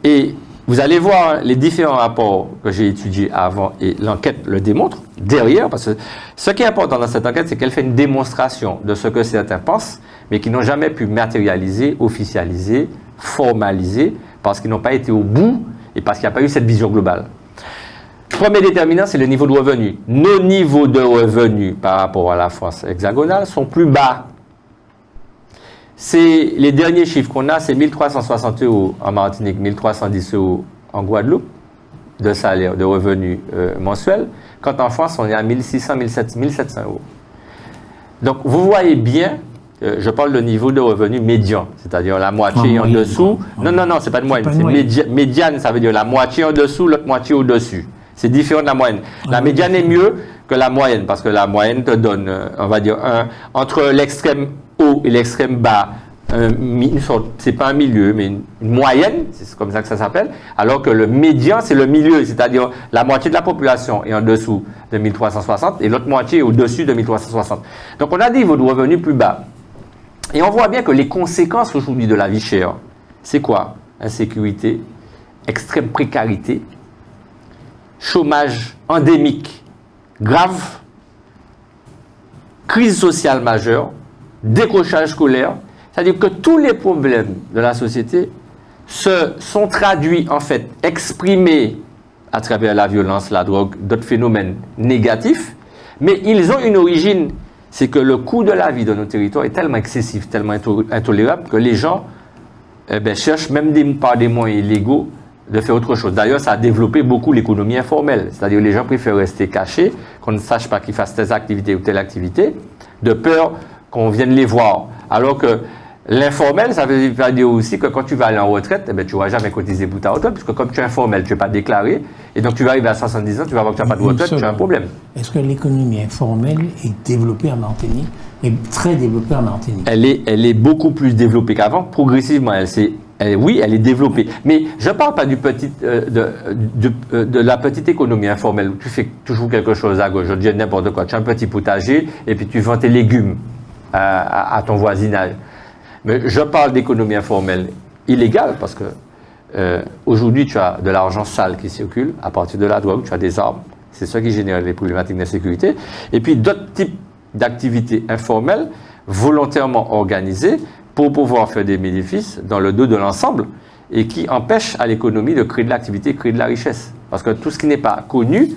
Et vous allez voir les différents rapports que j'ai étudiés avant et l'enquête le démontre derrière, parce que ce qui est important dans cette enquête, c'est qu'elle fait une démonstration de ce que certains pensent, mais qui n'ont jamais pu matérialiser, officialiser, formaliser, parce qu'ils n'ont pas été au bout et parce qu'il n'y a pas eu cette vision globale. Premier déterminant, c'est le niveau de revenu. Nos niveaux de revenus par rapport à la France hexagonale sont plus bas. Les derniers chiffres qu'on a, c'est 1 360 € en Martinique, 1 310 € en Guadeloupe de salaire, de revenus mensuels, quand en France, on est à 1 600, 1 700 €. Donc, vous voyez bien, je parle de niveau de revenu médian, c'est-à-dire la moitié en dessous. Non, c'est pas de moyenne, c'est médiane, ça veut dire la moitié en dessous, l'autre moitié au-dessus. C'est différent de la moyenne. La médiane est mieux que la moyenne, parce que la moyenne te donne, on va dire, entre l'extrême haut et l'extrême bas, c'est pas un milieu, mais une moyenne, c'est comme ça que ça s'appelle, alors que le médian, c'est le milieu, c'est-à-dire la moitié de la population est en dessous de 1360 et l'autre moitié est au-dessus de 1360. Donc on a des niveaux de revenus plus bas. Et on voit bien que les conséquences aujourd'hui de la vie chère, c'est quoi? Insécurité, extrême précarité, chômage endémique grave, crise sociale majeure, décrochage scolaire, c'est-à-dire que tous les problèmes de la société se sont traduits, en fait, exprimés à travers la violence, la drogue, d'autres phénomènes négatifs, mais ils ont une origine, c'est que le coût de la vie de nos territoires est tellement excessif, tellement intolérable, que les gens cherchent, même par des moyens illégaux, de faire autre chose. D'ailleurs, ça a développé beaucoup l'économie informelle, c'est-à-dire que les gens préfèrent rester cachés, qu'on ne sache pas qu'ils fassent telle activité ou telle activité, de peur qu'on vienne les voir. Alors que l'informel, ça veut dire aussi que quand tu vas aller en retraite, tu ne vas jamais cotiser pour ta retraite, puisque comme tu es informel, tu n'es pas déclaré, et donc tu vas arriver à 70 ans, tu vas voir que tu n'as pas de retraite, tu as un problème. Est-ce que l'économie informelle est développée en Martinique, est très développée en Martinique? Elle est beaucoup plus développée qu'avant, progressivement, oui, elle est développée. Mais je ne parle pas de la petite économie informelle où tu fais toujours quelque chose à gauche. Je dis n'importe quoi. Tu as un petit potager et puis tu vends tes légumes à ton voisinage. Mais je parle d'économie informelle illégale parce que aujourd'hui, tu as de l'argent sale qui circule à partir de la drogue, tu as des armes. C'est ça qui génère les problématiques d'insécurité. Et puis d'autres types d'activités informelles volontairement organisées pour pouvoir faire des bénéfices dans le dos de l'ensemble et qui empêchent à l'économie de créer de l'activité, créer de la richesse. Parce que tout ce qui n'est pas connu,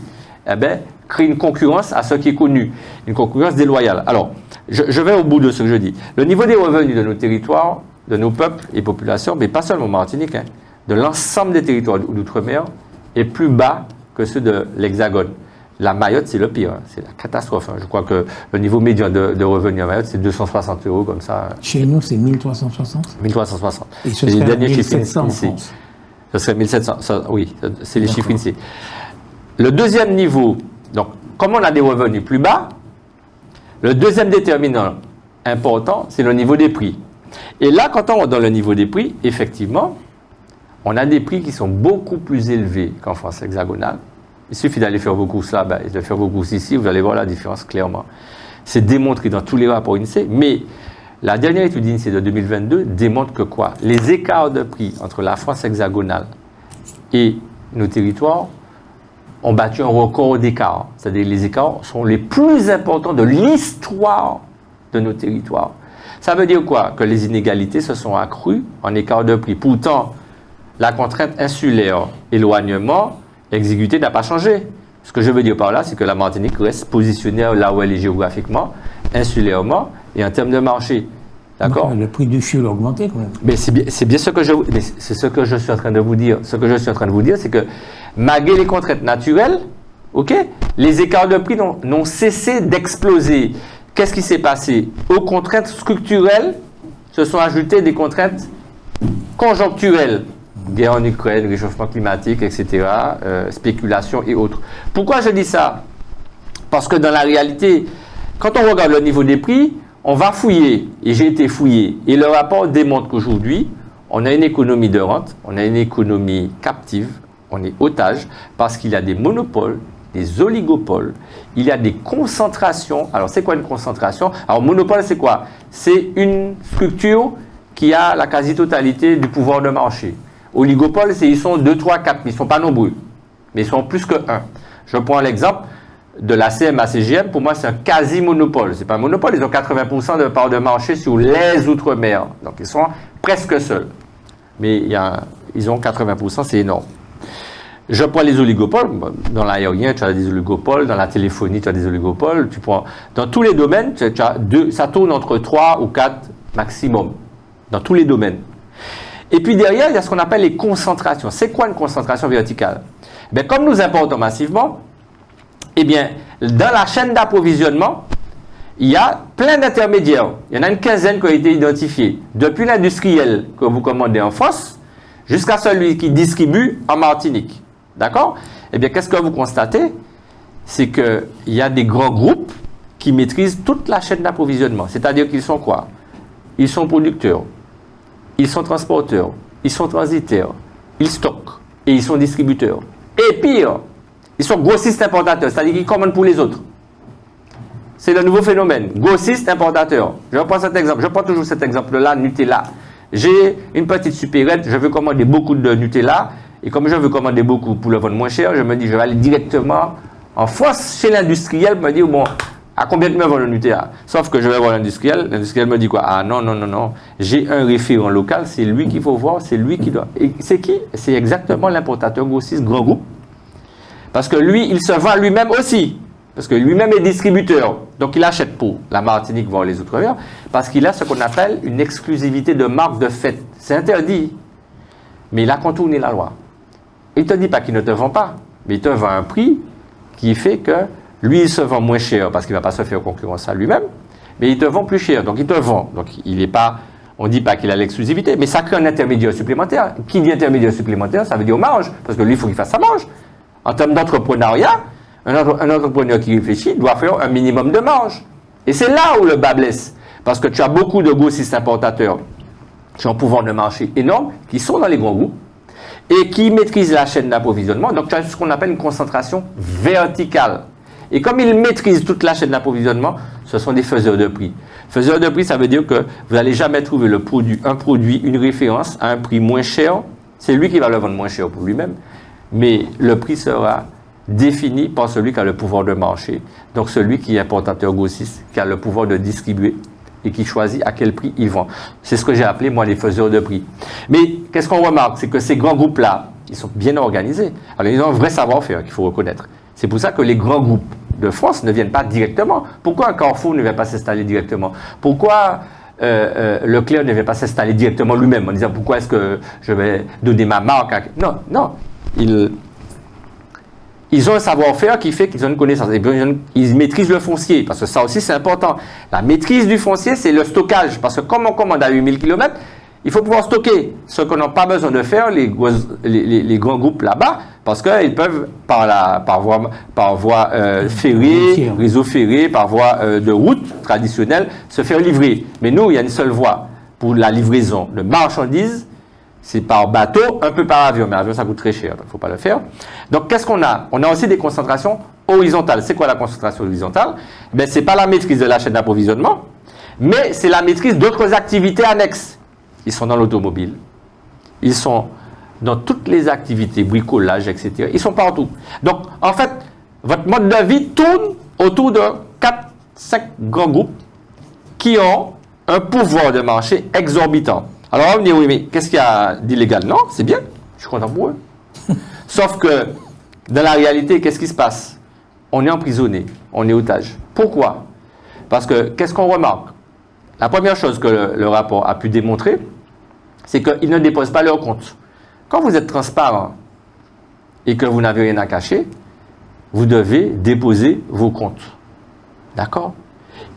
crée une concurrence à ce qui est connu, une concurrence déloyale. Alors, je vais au bout de ce que je dis. Le niveau des revenus de nos territoires, de nos peuples et populations, mais pas seulement Martinique, de l'ensemble des territoires d'outre-mer, est plus bas que que ceux de l'Hexagone. La Mayotte, c'est le pire, hein. C'est la catastrophe. Hein. Je crois que le niveau médian de revenus à Mayotte, c'est 260 € comme ça. Chez nous, c'est 1360. 1360. Et ce C'est les serait derniers chiffres 1700 en INSEE. France. Ce serait 1700, oui, c'est les chiffres D'accord. INSEE. Le deuxième niveau, donc, comme on a des revenus plus bas, le deuxième déterminant important, c'est le niveau des prix. Et là, quand on va dans le niveau des prix, effectivement, on a des prix qui sont beaucoup plus élevés qu'en France hexagonale. Il suffit d'aller faire vos courses là, de faire vos courses ici, vous allez voir la différence clairement. C'est démontré dans tous les rapports INSEE, mais la dernière étude INSEE de 2022 démontre que quoi? Les écarts de prix entre la France hexagonale et nos territoires ont battu un record d'écart. C'est-à-dire que les écarts sont les plus importants de l'histoire de nos territoires. Ça veut dire quoi? Que les inégalités se sont accrues en écart de prix. Pourtant, la contrainte insulaire, éloignement, exiguïté n'a pas changé. Ce que je veux dire par là, c'est que la Martinique reste positionnée là où elle est géographiquement, insulairement et en termes de marché. D'accord? Le prix du fioul a augmenté quand même. Mais c'est bien ce que je suis en train de vous dire. Ce que je suis en train de vous dire, c'est que malgré les contraintes naturelles, ok, les écarts de prix n'ont cessé d'exploser. Qu'est-ce qui s'est passé? Aux contraintes structurelles se sont ajoutées des contraintes conjoncturelles. Guerre en Ukraine, réchauffement climatique, etc., spéculation et autres. Pourquoi je dis ça? Parce que dans la réalité, quand on regarde le niveau des prix, on va fouiller, et j'ai été fouillé, et le rapport démontre qu'aujourd'hui, on a une économie de rente, on a une économie captive, on est otage, parce qu'il y a des monopoles, des oligopoles, il y a des concentrations. Alors, c'est quoi une concentration? Alors, monopole, c'est quoi? C'est une structure qui a la quasi-totalité du pouvoir de marché. Oligopole, c'est ils sont 2, 3, 4, mais ils ne sont pas nombreux, mais ils sont plus que 1. Je prends l'exemple de la CMA-CGM, pour moi, c'est un quasi-monopole. Ce n'est pas un monopole, ils ont 80% de part de marché sur les Outre-mer. Donc, ils sont presque seuls. Mais ils ont 80%, c'est énorme. Je prends les oligopoles. Dans l'aérien, tu as des oligopoles. Dans la téléphonie, tu as des oligopoles. Dans tous les domaines, ça tourne entre 3 ou 4 maximum. Dans tous les domaines. Et puis derrière, il y a ce qu'on appelle les concentrations. C'est quoi une concentration verticale? Bien, comme nous importons massivement, eh bien, dans la chaîne d'approvisionnement, il y a plein d'intermédiaires. Il y en a une quinzaine qui ont été identifiés. Depuis l'industriel que vous commandez en France, jusqu'à celui qui distribue en Martinique. D'accord? Eh bien, qu'est-ce que vous constatez? C'est qu'il y a des grands groupes qui maîtrisent toute la chaîne d'approvisionnement. C'est-à-dire qu'ils sont quoi? Ils sont producteurs, ils sont transporteurs, ils sont transitaires, ils stockent et ils sont distributeurs. Et pire, ils sont grossistes importateurs, c'est-à-dire qu'ils commandent pour les autres. C'est le nouveau phénomène. Grossiste importateur. Je reprends cet exemple. Je prends toujours cet exemple-là, Nutella. J'ai une petite supérette, je veux commander beaucoup de Nutella. Et comme je veux commander beaucoup pour le vendre moins cher, je me dis, je vais aller directement en France chez l'industriel pour me dire, bon, à combien tu me vends le Nutella? Sauf que je vais voir l'industriel. L'industriel me dit quoi? Ah non, non, non, non. J'ai un référent local, c'est lui qu'il faut voir, c'est lui qui doit. Et c'est qui? C'est exactement l'importateur grossiste grand groupe. Parce que lui, il se vend lui-même aussi. Parce que lui-même est distributeur. Donc, il achète pour la Martinique, voire les Outre-mer, parce qu'il a ce qu'on appelle une exclusivité de marque de fait. C'est interdit. Mais il a contourné la loi. Il ne te dit pas qu'il ne te vend pas, mais il te vend un prix qui fait que lui, il se vend moins cher parce qu'il ne va pas se faire concurrence à lui-même, mais il te vend plus cher. Donc, il te vend. Donc, il n'est pas... On ne dit pas qu'il a l'exclusivité, mais ça crée un intermédiaire supplémentaire. Qui dit intermédiaire supplémentaire, ça veut dire marge, parce que lui, il faut qu'il fasse sa marge. En termes d'entrepreneuriat, un entrepreneur qui réfléchit doit faire un minimum de marge. Et c'est là où le bas blesse. Parce que tu as beaucoup de grossistes importateurs qui ont un pouvoir de marché énorme, qui sont dans les grands groupes, et qui maîtrisent la chaîne d'approvisionnement. Donc tu as ce qu'on appelle une concentration verticale. Et comme ils maîtrisent toute la chaîne d'approvisionnement, ce sont des faiseurs de prix. Faiseurs de prix, ça veut dire que vous n'allez jamais trouver un produit, une référence à un prix moins cher. C'est lui qui va le vendre moins cher pour lui-même. Mais le prix sera défini par celui qui a le pouvoir de marché. Donc celui qui est importateur grossiste, qui a le pouvoir de distribuer et qui choisit à quel prix il vend. C'est ce que j'ai appelé, moi, les faiseurs de prix. Mais qu'est-ce qu'on remarque? C'est que ces grands groupes-là, ils sont bien organisés. Alors, ils ont un vrai savoir-faire qu'il faut reconnaître. C'est pour ça que les grands groupes de France ne viennent pas directement. Pourquoi un Carrefour ne vient pas s'installer directement? Pourquoi Leclerc ne vient pas s'installer directement lui-même en disant pourquoi est-ce que je vais donner ma marque à... Non, non. ils ont un savoir-faire qui fait qu'ils ont une connaissance. Et puis, ils maîtrisent le foncier, parce que ça aussi, c'est important. La maîtrise du foncier, c'est le stockage. Parce que comme on commande à 8000 km, il faut pouvoir stocker. Ce qu'on n'a pas besoin de faire, les grands groupes là-bas, parce qu'ils peuvent, par voie ferrée, réseau ferré, par voie de route traditionnelle, se faire livrer. Mais nous, il y a une seule voie pour la livraison de marchandises. C'est par bateau, un peu par avion, mais l'avion ça coûte très cher, donc il ne faut pas le faire. Donc qu'est-ce qu'on a? On a aussi des concentrations horizontales. C'est quoi la concentration horizontale? Ben, ce n'est pas la maîtrise de la chaîne d'approvisionnement, mais c'est la maîtrise d'autres activités annexes. Ils sont dans l'automobile, ils sont dans toutes les activités, bricolage, etc. Ils sont partout. Donc en fait, votre mode de vie tourne autour de 4-5 grands groupes qui ont un pouvoir de marché exorbitant. Alors on va me dire, oui, mais qu'est-ce qu'il y a d'illégal? Non, c'est bien, je suis content pour eux. Sauf que, dans la réalité, qu'est-ce qui se passe? On est emprisonné, on est otage. Pourquoi? Parce que, qu'est-ce qu'on remarque? La première chose que le rapport a pu démontrer, c'est qu'ils ne déposent pas leur compte. Quand vous êtes transparent et que vous n'avez rien à cacher, vous devez déposer vos comptes. D'accord?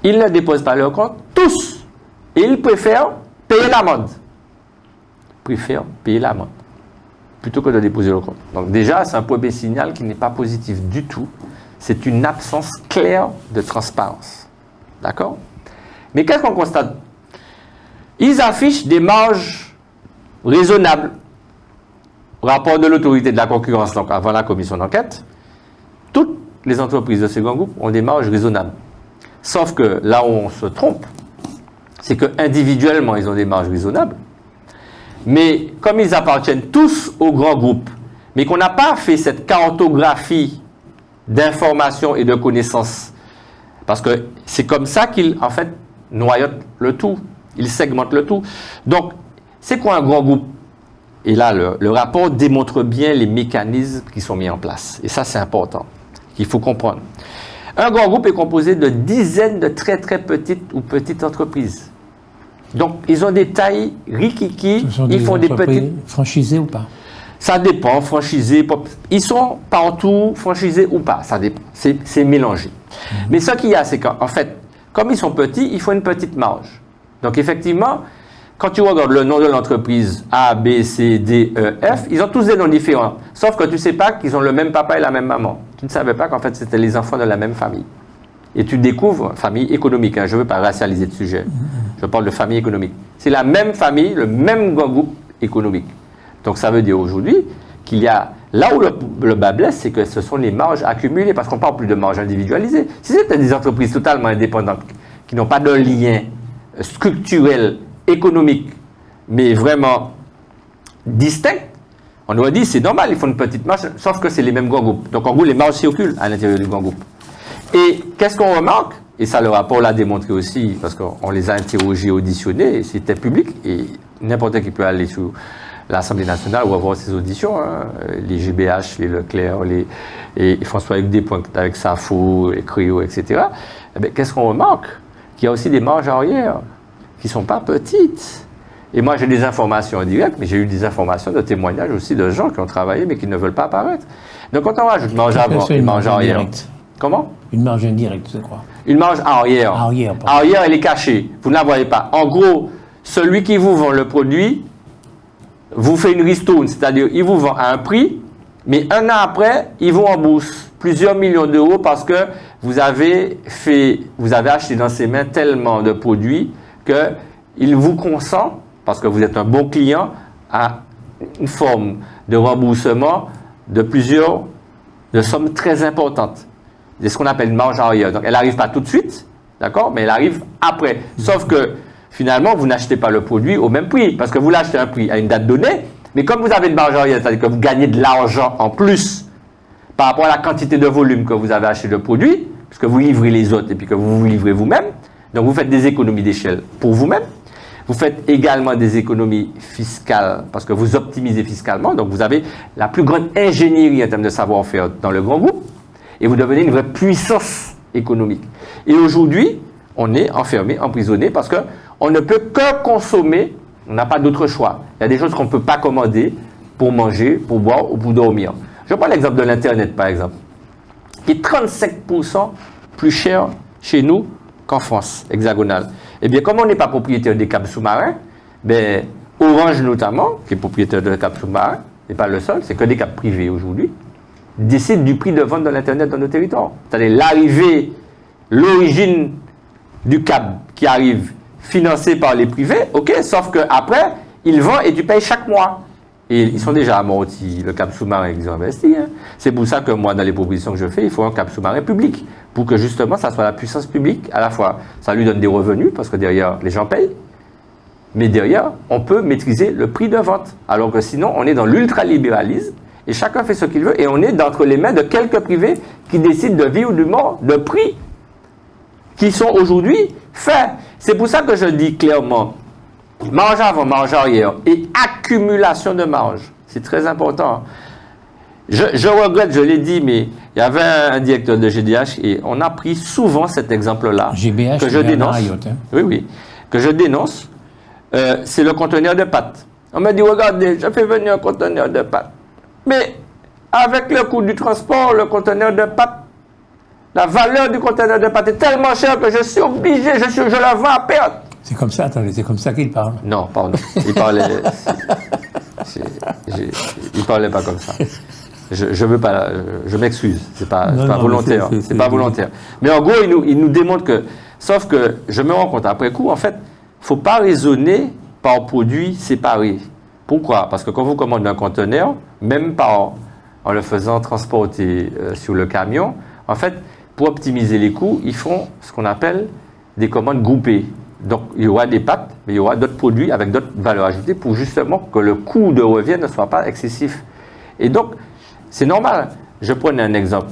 Ils ne déposent pas leur compte, tous. Et ils préfèrent payer l'amende. Plutôt que de déposer le compte. Donc déjà, c'est un premier signal qui n'est pas positif du tout. C'est une absence claire de transparence. D'accord? Mais qu'est-ce qu'on constate? Ils affichent des marges raisonnables. Rapport de l'autorité de la concurrence, donc avant la commission d'enquête, toutes les entreprises de ce grand groupe ont des marges raisonnables. Sauf que là où on se trompe, c'est qu'individuellement, ils ont des marges raisonnables. Mais comme ils appartiennent tous au grand groupe, mais qu'on n'a pas fait cette cartographie d'informations et de connaissances, parce que c'est comme ça qu'ils, en fait, noyotent le tout, ils segmentent le tout. Donc, c'est quoi un grand groupe? Et là, le rapport démontre bien les mécanismes qui sont mis en place. Et ça, c'est important, qu'il faut comprendre. Un grand groupe est composé de dizaines de très très petites ou petites entreprises. Donc, ils ont des tailles rikiki, ils font des petites... Franchisées ou pas? Ça dépend, franchisés, ils sont partout, franchisés ou pas, ça dépend, c'est mélangé. Mais ce qu'il y a, c'est qu'en fait, comme ils sont petits, il faut une petite marge. Donc, effectivement, quand tu regardes le nom de l'entreprise A, B, C, D, E, F, ils ont tous des noms différents. Sauf que tu ne sais pas qu'ils ont le même papa et la même maman. Tu ne savais pas qu'en fait, c'était les enfants de la même famille. Et tu découvres, famille économique, hein, je ne veux pas racialiser le sujet, je parle de famille économique. C'est la même famille, le même groupe économique. Donc ça veut dire aujourd'hui qu'il y a, là où le bas blesse, c'est que ce sont les marges accumulées, parce qu'on ne parle plus de marges individualisées. Si c'était des entreprises totalement indépendantes, qui n'ont pas de lien structurel, économique, mais vraiment distinct, on aurait dit c'est normal, ils font une petite marge, sauf que c'est les mêmes grands groupes. Donc en gros, les marges circulent à l'intérieur du grand groupe. Et qu'est-ce qu'on remarque? Et ça, le rapport l'a démontré aussi, parce qu'on les a interrogés, auditionnés, et c'était public, et n'importe qui peut aller sur l'Assemblée nationale ou avoir ses auditions, hein, les GBH, les Leclerc, et François-Hugues Despointes avec SAFO, les CRIO, etc. Eh bien, qu'est-ce qu'on remarque? Qu'il y a aussi des marges arrière qui ne sont pas petites. Et moi, j'ai des informations indirectes, mais j'ai eu des informations de témoignages aussi de gens qui ont travaillé, mais qui ne veulent pas apparaître. Donc, quand on rajoute marge avant et marge arrière... Comment? Une marge indirecte, je crois. Une marge arrière. Arrière, elle est cachée. Vous ne la voyez pas. En gros, celui qui vous vend le produit vous fait une ristourne, c'est-à-dire il vous vend à un prix, mais un an après, il vous rembourse plusieurs millions d'euros parce que vous avez acheté dans ses mains tellement de produits qu'il vous consent, parce que vous êtes un bon client, à une forme de remboursement de sommes très importantes. C'est ce qu'on appelle une marge arrière. Donc, elle n'arrive pas tout de suite, d'accord, mais elle arrive après. Sauf que, finalement, vous n'achetez pas le produit au même prix, parce que vous l'achetez à un prix à une date donnée, mais comme vous avez une marge arrière, c'est-à-dire que vous gagnez de l'argent en plus par rapport à la quantité de volume que vous avez acheté le produit, puisque vous livrez les autres et puis que vous vous livrez vous-même, donc vous faites des économies d'échelle pour vous-même. Vous faites également des économies fiscales, parce que vous optimisez fiscalement, donc vous avez la plus grande ingénierie en termes de savoir-faire dans le grand groupe, et vous devenez une vraie puissance économique. Et aujourd'hui, on est enfermé, emprisonné, parce qu'on ne peut que consommer, on n'a pas d'autre choix. Il y a des choses qu'on ne peut pas commander pour manger, pour boire ou pour dormir. Je prends l'exemple de l'Internet, par exemple, qui est 35% plus cher chez nous qu'en France hexagonale. Eh bien, comme on n'est pas propriétaire des câbles sous-marins, ben, Orange notamment, qui est propriétaire de câbles sous-marins, n'est pas le seul, c'est que des câbles privés aujourd'hui, décide du prix de vente de l'Internet dans nos territoires. C'est-à-dire l'arrivée, l'origine du câble qui arrive financé par les privés, ok, sauf qu'après, ils vendent et tu payes chaque mois. Et ils sont déjà amortis, le câble sous-marin qu'ils ont investi. Hein. C'est pour ça que moi, dans les propositions que je fais, il faut un câble sous-marin public, pour que justement, ça soit la puissance publique. À la fois, ça lui donne des revenus, parce que derrière, les gens payent, mais derrière, on peut maîtriser le prix de vente. Alors que sinon, on est dans l'ultralibéralisme, et chacun fait ce qu'il veut, et on est entre les mains de quelques privés qui décident de vie ou de mort, de prix, qui sont aujourd'hui faits. C'est pour ça que je dis clairement, marge avant, marge arrière, et accumulation de marge. C'est très important. Je regrette, je l'ai dit, mais il y avait un directeur de GDH, et on a pris souvent cet exemple-là, GBH, que je dénonce. Marriott, hein. Oui, oui, que je dénonce. C'est le conteneur de pâtes. On m'a dit, regardez, je fais venir un conteneur de pâtes. Mais avec le coût du transport, le conteneur de pâtes, la valeur du conteneur de pâtes est tellement chère que je suis obligé, je la vends à perte. C'est comme ça, attendez, c'est comme ça qu'il parle. Non, pardon. Il parlait. Il parlait pas comme ça. Je veux pas. Je m'excuse. C'est pas volontaire. C'est pas volontaire. Mais en gros, il nous démontre que. Sauf que je me rends compte après coup, en fait, faut pas raisonner par produits séparés. Pourquoi? Parce que quand vous commandez un conteneur, même en le faisant transporter sur le camion, en fait, pour optimiser les coûts, ils font ce qu'on appelle des commandes groupées. Donc, il y aura des pâtes, mais il y aura d'autres produits avec d'autres valeurs ajoutées pour justement que le coût de revient ne soit pas excessif. Et donc, c'est normal. Je prends un exemple.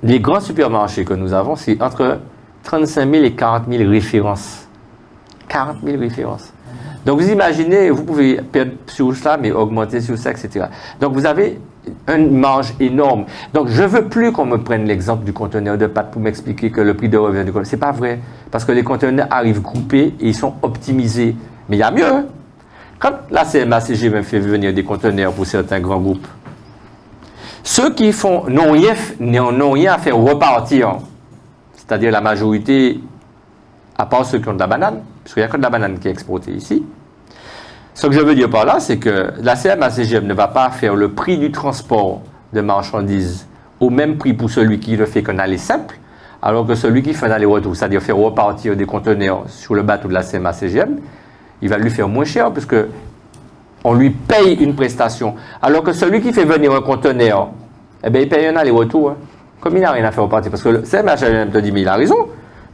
Les grands supermarchés que nous avons, c'est entre 35 000 et 40 000 références. 40 000 références. Donc, vous imaginez, vous pouvez perdre sur ça, mais augmenter sur ça, etc. Donc, vous avez une marge énorme. Donc, je ne veux plus qu'on me prenne l'exemple du conteneur de pâtes pour m'expliquer que le prix de revient du conteneur. Ce n'est pas vrai. Parce que les conteneurs arrivent groupés et ils sont optimisés. Mais il y a mieux. Hein? Quand la CMA-CGM même fait venir des conteneurs pour certains grands groupes, ceux qui n'ont rien à faire repartir, c'est-à-dire la majorité, à part ceux qui ont de la banane, parce qu'il n'y a que de la banane qui est exportée ici. Ce que je veux dire par là, c'est que la CMA-CGM ne va pas faire le prix du transport de marchandises au même prix pour celui qui le fait qu'un aller simple, alors que celui qui fait un aller-retour, c'est-à-dire faire repartir des conteneurs sur le bateau de la CMA-CGM, il va lui faire moins cher, puisque on lui paye une prestation. Alors que celui qui fait venir un conteneur, eh bien, il paye un aller-retour. Hein. Comme il n'a rien à faire repartir. Parce que le CMA-CGM te dit, mais il a raison.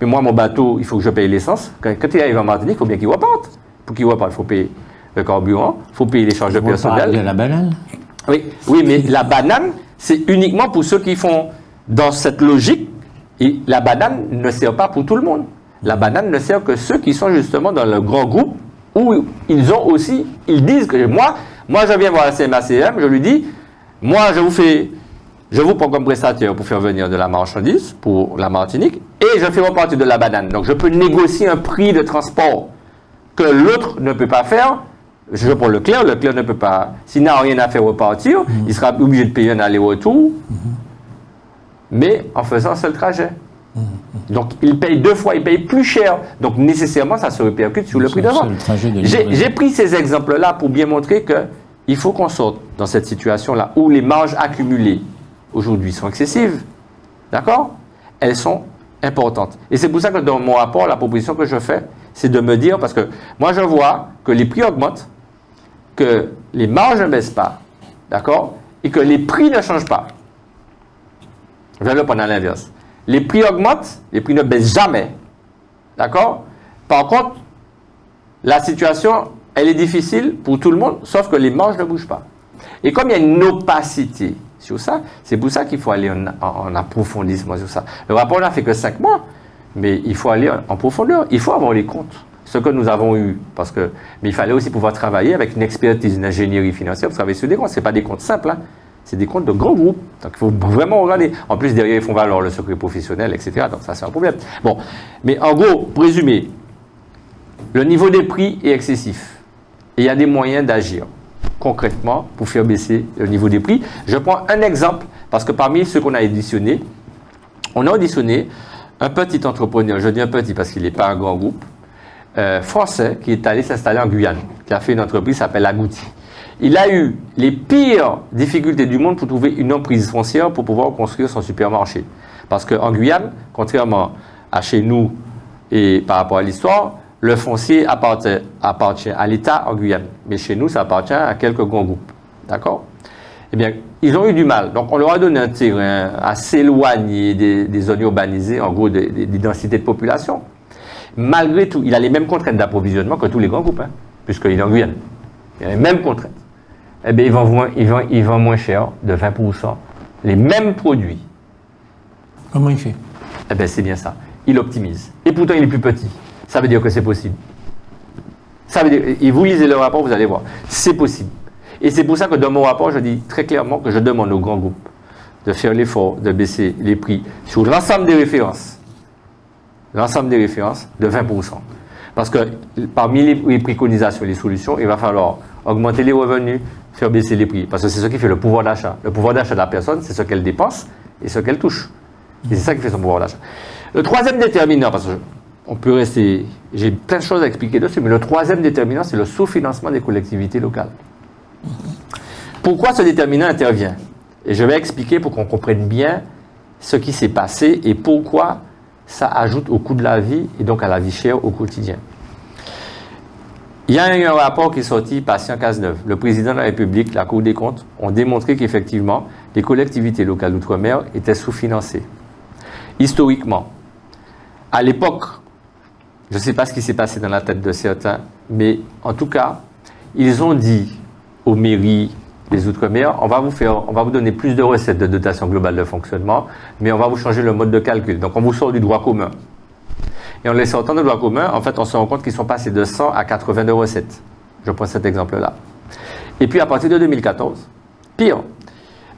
Mais moi, mon bateau, il faut que je paye l'essence. Quand il arrive en Martinique, il faut bien qu'il reparte. Pour qu'il reparte, il faut payer le carburant, il faut payer les charges de personnel. De la banane. Oui, mais la banane, c'est uniquement pour ceux qui font dans cette logique. Et la banane ne sert pas pour tout le monde. La banane ne sert que ceux qui sont justement dans le grand groupe où ils disent que moi je viens voir la CMA-CGM, je lui dis, moi je vous prends comme prestataire pour faire venir de la marchandise pour la Martinique et je fais repartir de la banane. Donc je peux négocier un prix de transport que l'autre ne peut pas faire. Je prends le Leclerc ne peut pas. S'il n'a rien à faire repartir, il sera obligé de payer un aller-retour, mais en faisant un seul trajet. Donc il paye deux fois, il paye plus cher. Donc nécessairement, ça se répercute sur le prix de vente. J'ai pris ces exemples-là pour bien montrer qu'il faut qu'on sorte dans cette situation-là où les marges accumulées aujourd'hui sont excessives. D'accord? Elles sont importantes. Et c'est pour ça que dans mon rapport, la proposition que je fais, c'est de me dire, parce que moi je vois que les prix augmentent, que les marges ne baissent pas, d'accord? Et que les prix ne changent pas. Je vais le prendre à l'inverse. Les prix augmentent, les prix ne baissent jamais. D'accord? Par contre, la situation, elle est difficile pour tout le monde, sauf que les marges ne bougent pas. Et comme il y a une opacité sur ça, c'est pour ça qu'il faut aller en approfondissement sur ça. Le rapport n'a fait que 5 mois, mais il faut aller en profondeur. Il faut avoir les comptes. Ce que nous avons eu, mais il fallait aussi pouvoir travailler avec une expertise, une ingénierie financière pour travailler sur des comptes. Ce n'est pas des comptes simples, hein. C'est des comptes de grands groupes. Donc, il faut vraiment regarder. En plus, derrière, ils font valoir le secret professionnel, etc. Donc, ça, c'est un problème. Bon. Mais en gros, pour résumer, le niveau des prix est excessif. Et il y a des moyens d'agir. concrètement pour faire baisser le niveau des prix. Je prends un exemple, parce que parmi ceux qu'on a auditionnés, on a auditionné un petit entrepreneur, je dis un petit parce qu'il n'est pas un grand groupe, français, qui est allé s'installer en Guyane, qui a fait une entreprise qui s'appelle Agouti. Il a eu les pires difficultés du monde pour trouver une emprise foncière pour pouvoir construire son supermarché. Parce qu'en Guyane, contrairement à chez nous et par rapport à l'histoire, le foncier appartient à l'État en Guyane. Mais chez nous, ça appartient à quelques grands groupes. D'accord? Eh bien, ils ont eu du mal. Donc, on leur a donné un terrain assez éloigné des zones urbanisées, en gros, des densités de population. Malgré tout, il a les mêmes contraintes d'approvisionnement que tous les grands groupes, puisqu'il est en Guyane. Il a les mêmes contraintes. Eh bien, il vend moins cher, de 20%, les mêmes produits. Comment il fait? Eh bien, c'est bien ça. Il optimise. Et pourtant, il est plus petit. Ça veut dire que c'est possible. Ça veut dire, et vous lisez le rapport, vous allez voir. C'est possible. Et c'est pour ça que dans mon rapport, je dis très clairement que je demande aux grands groupes de faire l'effort de baisser les prix sur l'ensemble des références. L'ensemble des références de 20%. Parce que parmi les préconisations et les solutions, il va falloir augmenter les revenus, faire baisser les prix. Parce que c'est ce qui fait le pouvoir d'achat. Le pouvoir d'achat de la personne, c'est ce qu'elle dépense et ce qu'elle touche. Et c'est ça qui fait son pouvoir d'achat. Le troisième déterminant, parce que on peut rester, j'ai plein de choses à expliquer dessus, mais le troisième déterminant, c'est le sous-financement des collectivités locales. Pourquoi ce déterminant intervient? Et je vais expliquer pour qu'on comprenne bien ce qui s'est passé et pourquoi ça ajoute au coût de la vie et donc à la vie chère au quotidien. Il y a eu un rapport qui est sorti par Patient Cazeneuve. Le président de la République, la Cour des comptes, ont démontré qu'effectivement, les collectivités locales d'outre-mer étaient sous-financées. Historiquement, à l'époque, je ne sais pas ce qui s'est passé dans la tête de certains, mais en tout cas, ils ont dit aux mairies des Outre-mer, on va vous donner plus de recettes de dotation globale de fonctionnement, mais on va vous changer le mode de calcul. Donc on vous sort du droit commun. Et en les sortant du droit commun, en fait, on se rend compte qu'ils sont passés de 100 à 80 de recettes. Je prends cet exemple-là. Et puis à partir de 2014, pire,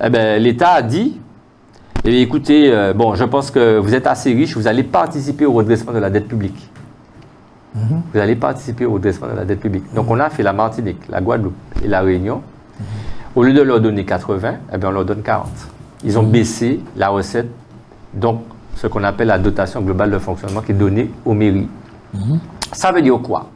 eh bien, l'État a dit, écoutez, je pense que vous êtes assez riche, vous allez participer au redressement de la dette publique. Vous allez participer au redressement de la dette publique. Donc on a fait la Martinique, la Guadeloupe et la Réunion. Au lieu de leur donner 80, eh bien on leur donne 40. Ils ont baissé la recette, donc ce qu'on appelle la dotation globale de fonctionnement qui est donnée aux mairies. Ça veut dire quoi?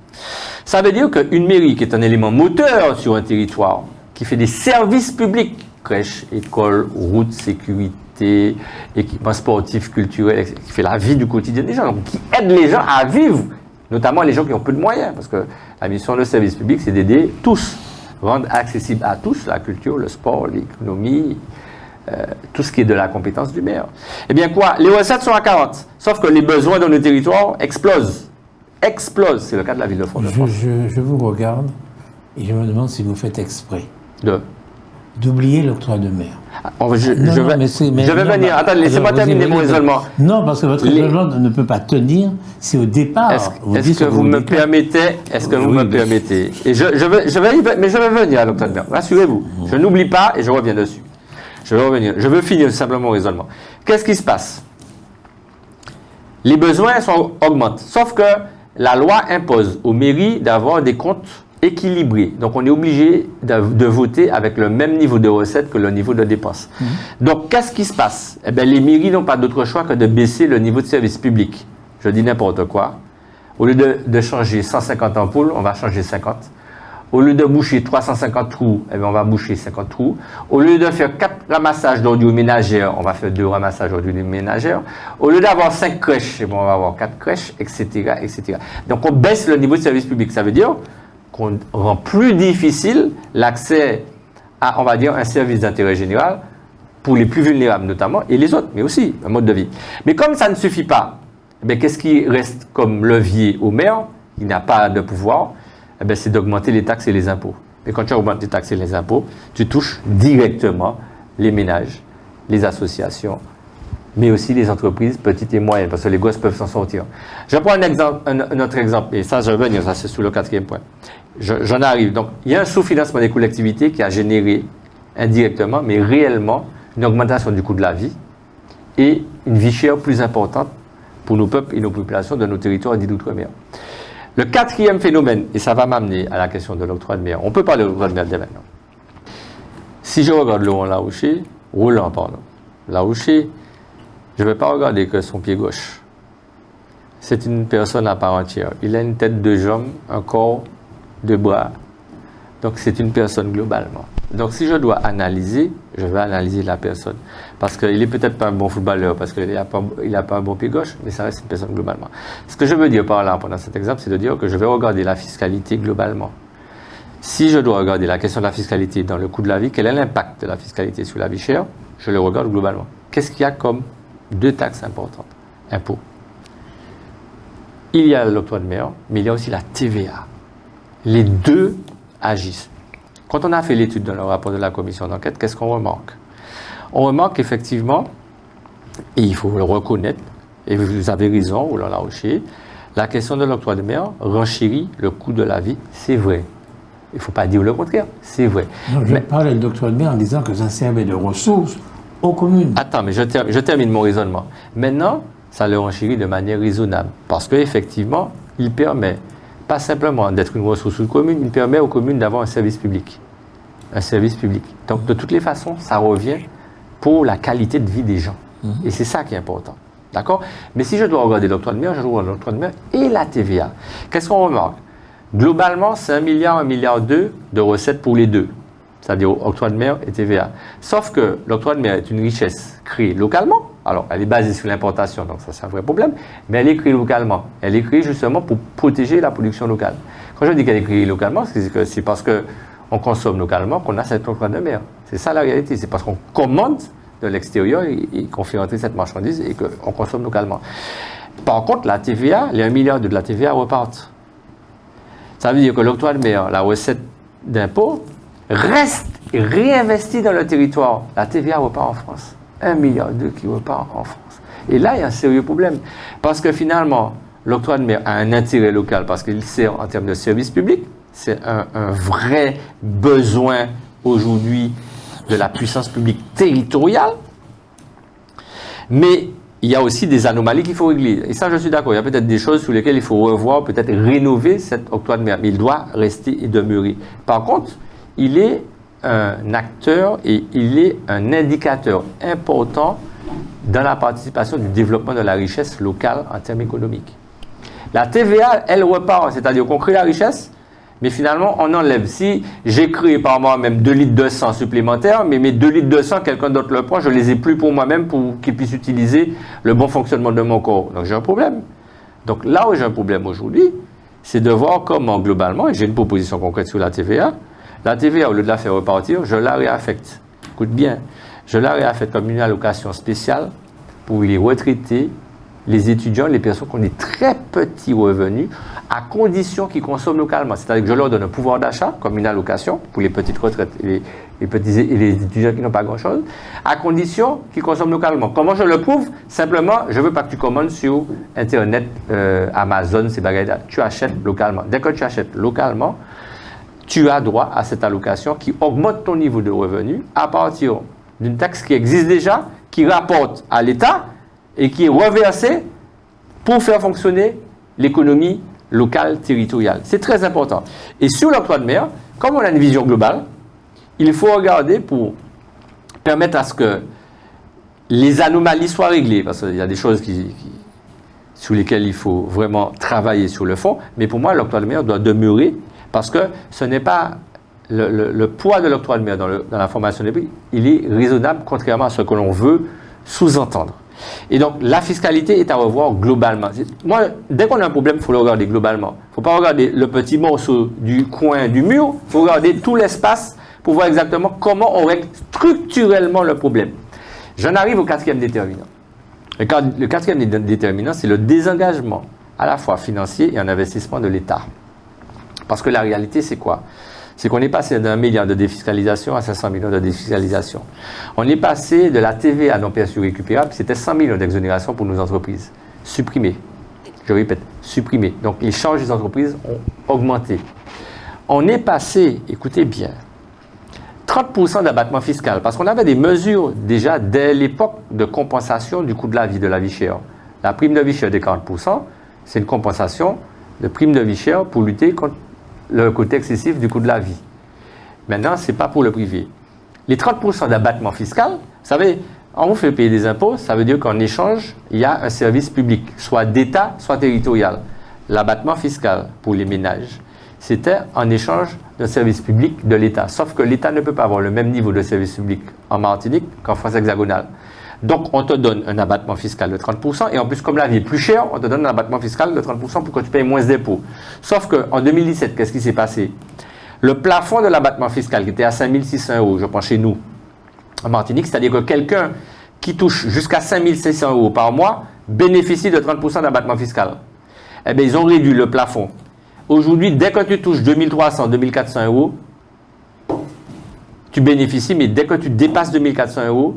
Ça veut dire qu'une mairie qui est un élément moteur sur un territoire, qui fait des services publics, crèches, écoles, routes, sécurité, équipements sportifs, culturels, qui fait la vie du quotidien des gens, donc qui aide les gens à vivre, notamment les gens qui ont peu de moyens, parce que la mission de service public, c'est d'aider tous, rendre accessible à tous la culture, le sport, l'économie, tout ce qui est de la compétence du maire. Eh bien quoi? Les recettes sont à 40, sauf que les besoins dans nos territoires explosent. Explosent, c'est le cas de la ville de Fort-de-France. Je vous regarde et je me demande si vous faites exprès De d'oublier l'octroi de mer. Je vais venir. Attendez, laissez-moi terminer mon raisonnement. Non, parce que votre raisonnement ne peut pas tenir si au départ Est-ce que vous me permettez? Est-ce que vous me permettez? Et je vais venir à l'octroi de mer. Rassurez-vous. Je n'oublie pas et je reviens dessus. Je vais revenir. Je veux finir simplement mon raisonnement. Qu'est-ce qui se passe? Les besoins augmentent. Sauf que la loi impose aux mairies d'avoir des comptes équilibré. Donc, on est obligé de voter avec le même niveau de recettes que le niveau de dépenses. Donc, qu'est-ce qui se passe? Eh bien, les mairies n'ont pas d'autre choix que de baisser le niveau de service public. Je dis n'importe quoi. Au lieu de changer 150 ampoules, on va changer 50. Au lieu de boucher 350 trous, eh bien, on va boucher 50 trous. Au lieu de faire 4 ramassages d'ordures ménagères, on va faire 2 ramassages d'ordures ménagères. Au lieu d'avoir 5 crèches, eh bien, on va avoir 4 crèches, etc., etc. Donc, on baisse le niveau de service public. Ça veut dire qu'on rend plus difficile l'accès à, on va dire, un service d'intérêt général pour les plus vulnérables notamment, et les autres, mais aussi un mode de vie. Mais comme ça ne suffit pas, eh qu'est-ce qui reste comme levier au maire? Il n'a pas de pouvoir, eh c'est d'augmenter les taxes et les impôts. Et quand tu augmentes les taxes et les impôts, tu touches directement les ménages, les associations, mais aussi les entreprises petites et moyennes, parce que les gosses peuvent s'en sortir. Je prends un autre exemple, et ça, je vais venir, ça c'est sous le 4e point. J'en arrive. Donc, il y a un sous-financement des collectivités qui a généré indirectement, mais réellement, une augmentation du coût de la vie et une vie chère plus importante pour nos peuples et nos populations de nos territoires dits d'outre-mer. Le 4e phénomène, et ça va m'amener à la question de l'octroi de mer, on peut parler de l'octroi de mer dès maintenant. Si je regarde Roland, Larouché, je ne vais pas regarder que son pied gauche. C'est une personne à part entière. Il a une tête, deux jambes, un corps, deux bras. Donc c'est une personne globalement. Donc si je dois analyser, je vais analyser la personne. Parce qu'il n'est peut-être pas un bon footballeur, parce qu'il n'a pas un bon pied gauche, mais ça reste une personne globalement. Ce que je veux dire par là, pendant cet exemple, c'est de dire que je vais regarder la fiscalité globalement. Si je dois regarder la question de la fiscalité dans le coût de la vie, quel est l'impact de la fiscalité sur la vie chère, je le regarde globalement. Qu'est-ce qu'il y a comme deux taxes importantes? Impôts. Il y a l'octroi de mer, mais il y a aussi la TVA. Les deux agissent. Quand on a fait l'étude dans le rapport de la commission d'enquête, qu'est-ce qu'on remarque? On remarque effectivement, et il faut le reconnaître, et vous avez raison, Roland Larouché, la question de l'octroi de mer renchérit le coût de la vie, c'est vrai. Il ne faut pas dire le contraire, c'est vrai. Non, je parlais de l'octroi de mer en disant que ça servait de ressources aux communes. Attends, mais je termine mon raisonnement. Maintenant, ça le renchérit de manière raisonnable, parce qu'effectivement, il permet pas simplement d'être une ressource aux communes, il permet aux communes d'avoir un service public. Un service public. Donc, de toutes les façons, ça revient pour la qualité de vie des gens. Et c'est ça qui est important. D'accord? Mais si je dois regarder l'octroi de mer, je dois regarder l'octroi de mer et la TVA. Qu'est-ce qu'on remarque? Globalement, c'est 1 milliard, 1,2 milliard de recettes pour les deux. C'est-à-dire octroi de mer et TVA. Sauf que l'octroi de mer est une richesse créée localement. Alors, elle est basée sur l'importation, donc ça, c'est un vrai problème. Mais elle est créée localement. Elle est créée justement pour protéger la production locale. Quand je dis qu'elle est créée localement, c'est parce qu'on consomme localement qu'on a cet octroi de mer. C'est ça la réalité. C'est parce qu'on commande de l'extérieur et qu'on fait entrer cette marchandise et qu'on consomme localement. Par contre, la TVA, les 1,2 milliard de la TVA repartent. Ça veut dire que l'octroi de mer, la recette d'impôt, reste et réinvestit dans le territoire. La TVA repart en France. 1,2 milliard qui repart en France. Et là, il y a un sérieux problème. Parce que finalement, l'octroi de mer a un intérêt local parce qu'il sert en termes de service public. C'est un vrai besoin aujourd'hui de la puissance publique territoriale. Mais il y a aussi des anomalies qu'il faut régler. Et ça, je suis d'accord. Il y a peut-être des choses sur lesquelles il faut revoir, peut-être rénover cet octroi de mer. Mais il doit rester et demeurer. Par contre, il est un acteur et il est un indicateur important dans la participation du développement de la richesse locale en termes économiques. La TVA, elle repart, c'est-à-dire qu'on crée la richesse, mais finalement, on enlève. Si j'ai créé par moi-même 2 litres de sang supplémentaires, mais mes 2 litres de sang, quelqu'un d'autre le prend, je ne les ai plus pour moi-même pour qu'il puisse utiliser le bon fonctionnement de mon corps. Donc j'ai un problème. Donc là où j'ai un problème aujourd'hui, c'est de voir comment globalement, et j'ai une proposition concrète sur la TVA, au lieu de la faire repartir, je la réaffecte. Écoute bien, je la réaffecte comme une allocation spéciale pour les retraités, les étudiants, les personnes qui ont des très petits revenus, à condition qu'ils consomment localement. C'est-à-dire que je leur donne un pouvoir d'achat, comme une allocation, pour les petites retraites et les étudiants qui n'ont pas grand-chose, à condition qu'ils consomment localement. Comment je le prouve? Simplement, je ne veux pas que tu commandes sur Internet, Amazon, ces bagages-là. Tu achètes localement. Dès que tu achètes localement, tu as droit à cette allocation qui augmente ton niveau de revenu à partir d'une taxe qui existe déjà, qui rapporte à l'État et qui est reversée pour faire fonctionner l'économie locale, territoriale. C'est très important. Et sur l'octroi de mer, comme on a une vision globale, il faut regarder pour permettre à ce que les anomalies soient réglées, parce qu'il y a des choses sur lesquelles il faut vraiment travailler sur le fond, mais pour moi, l'octroi de mer doit demeurer parce que ce n'est pas le poids de l'octroi de mer dans la formation des prix, il est raisonnable contrairement à ce que l'on veut sous-entendre. Et donc, la fiscalité est à revoir globalement. Moi, dès qu'on a un problème, il faut le regarder globalement. Il ne faut pas regarder le petit morceau du coin du mur, il faut regarder tout l'espace pour voir exactement comment on règle structurellement le problème. J'en arrive au quatrième déterminant. Le quatrième déterminant, c'est le désengagement à la fois financier et en investissement de l'État. Parce que la réalité, c'est quoi? C'est qu'on est passé d'1 milliard de défiscalisation à 500 millions de défiscalisation. On est passé de la TVA non perçue récupérable, c'était 100 millions d'exonération pour nos entreprises. Supprimées. Je répète, supprimées. Donc les charges des entreprises ont augmenté. On est passé, écoutez bien, 30% d'abattement fiscal, parce qu'on avait des mesures déjà dès l'époque de compensation du coût de la vie chère. La prime de vie chère de 40%, c'est une compensation de prime de vie chère pour lutter contre le côté excessif du coût de la vie. Maintenant, ce n'est pas pour le privé. Les 30% d'abattement fiscal, vous savez, on vous fait payer des impôts, ça veut dire qu'en échange, il y a un service public, soit d'État, soit territorial. L'abattement fiscal pour les ménages, c'était en échange d'un service public de l'État. Sauf que l'État ne peut pas avoir le même niveau de service public en Martinique qu'en France hexagonale. Donc, on te donne un abattement fiscal de 30%, et en plus, comme la vie est plus chère, on te donne un abattement fiscal de 30% pour que tu payes moins d'impôts. Sauf qu'en 2017, qu'est-ce qui s'est passé? Le plafond de l'abattement fiscal, qui était à 5 600 €, je pense chez nous, en Martinique, c'est-à-dire que quelqu'un qui touche jusqu'à 5 600 € par mois bénéficie de 30% d'abattement fiscal. Eh bien, ils ont réduit le plafond. Aujourd'hui, dès que tu touches 2300, 2400 €, tu bénéficies, mais dès que tu dépasses 2400 €,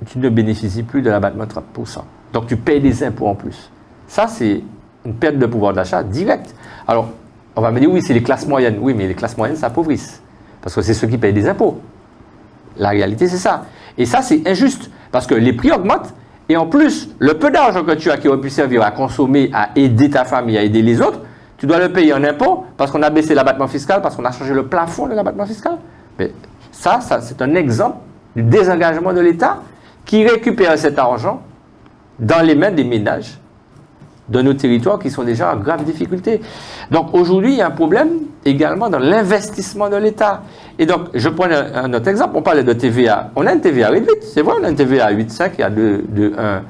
tu ne bénéficies plus de l'abattement de 30%. Donc, tu payes des impôts en plus. Ça, c'est une perte de pouvoir d'achat directe. Alors, on va me dire, oui, c'est les classes moyennes. Oui, mais les classes moyennes s'appauvrissent. Parce que c'est ceux qui payent des impôts. La réalité, c'est ça. Et ça, c'est injuste. Parce que les prix augmentent. Et en plus, le peu d'argent que tu as qui aurait pu servir à consommer, à aider ta famille, à aider les autres, tu dois le payer en impôts parce qu'on a baissé l'abattement fiscal, parce qu'on a changé le plafond de l'abattement fiscal. Mais ça, c'est un exemple du désengagement de l'État qui récupère cet argent dans les mains des ménages de nos territoires qui sont déjà en grave difficulté. Donc aujourd'hui, il y a un problème également dans l'investissement de l'État. Et donc, je prends un autre exemple, on parlait de TVA. On a une TVA réduite, c'est vrai, on a une TVA à 8,5 et à 2,1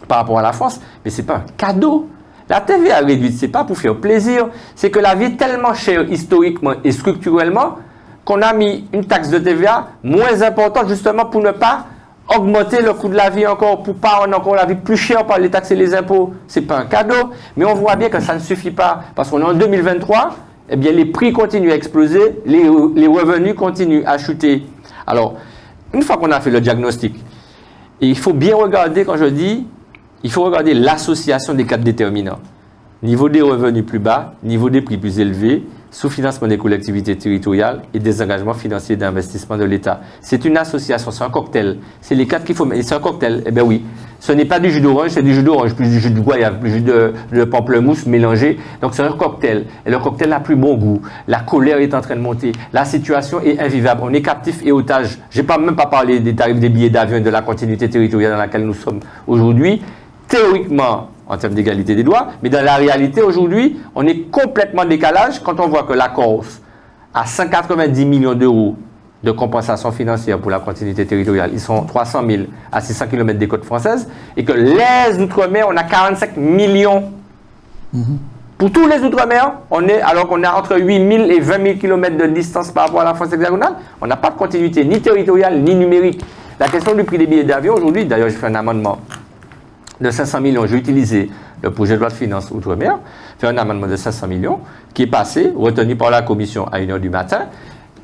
par rapport à la France, mais ce n'est pas un cadeau. La TVA réduite, ce n'est pas pour faire plaisir, c'est que la vie est tellement chère historiquement et structurellement qu'on a mis une taxe de TVA moins importante justement pour ne pas augmenter le coût de la vie encore, pour pas rendre encore la vie plus chère par les taxes et les impôts. Ce n'est pas un cadeau, mais on voit bien que ça ne suffit pas, parce qu'on est en 2023, eh bien les prix continuent à exploser, les revenus continuent à chuter. Alors, une fois qu'on a fait le diagnostic, et il faut bien regarder, quand je dis, il faut regarder l'association des quatre déterminants. Niveau des revenus plus bas, niveau des prix plus élevés, sous-financement des collectivités territoriales et des engagements financiers d'investissement de l'État. C'est une association, c'est un cocktail. C'est les quatre qu'il faut mettre. C'est un cocktail. Eh bien oui, ce n'est pas du jus d'orange, c'est du jus d'orange, plus du jus de goyave, plus du jus de pamplemousse mélangé. Donc c'est un cocktail. Et le cocktail n'a plus bon goût. La colère est en train de monter. La situation est invivable. On est captif et otage. Je n'ai même pas parlé des tarifs des billets d'avion et de la continuité territoriale dans laquelle nous sommes aujourd'hui. Théoriquement, en termes d'égalité des droits, mais dans la réalité, aujourd'hui, on est complètement décalage quand on voit que la Corse a 190 millions d'euros de compensation financière pour la continuité territoriale. Ils sont 300 000 à 600 km des côtes françaises, et que les Outre-mer, on a 45 millions. Pour tous les Outre-mer, alors qu'on a entre 8 000 et 20 000 km de distance par rapport à la France hexagonale, on n'a pas de continuité ni territoriale ni numérique. La question du prix des billets d'avion aujourd'hui, d'ailleurs, j'ai fait un amendement de 500 millions, j'ai utilisé le projet de loi de finances Outre-mer, fait un amendement de 500 millions, qui est passé, retenu par la commission à 1h du matin,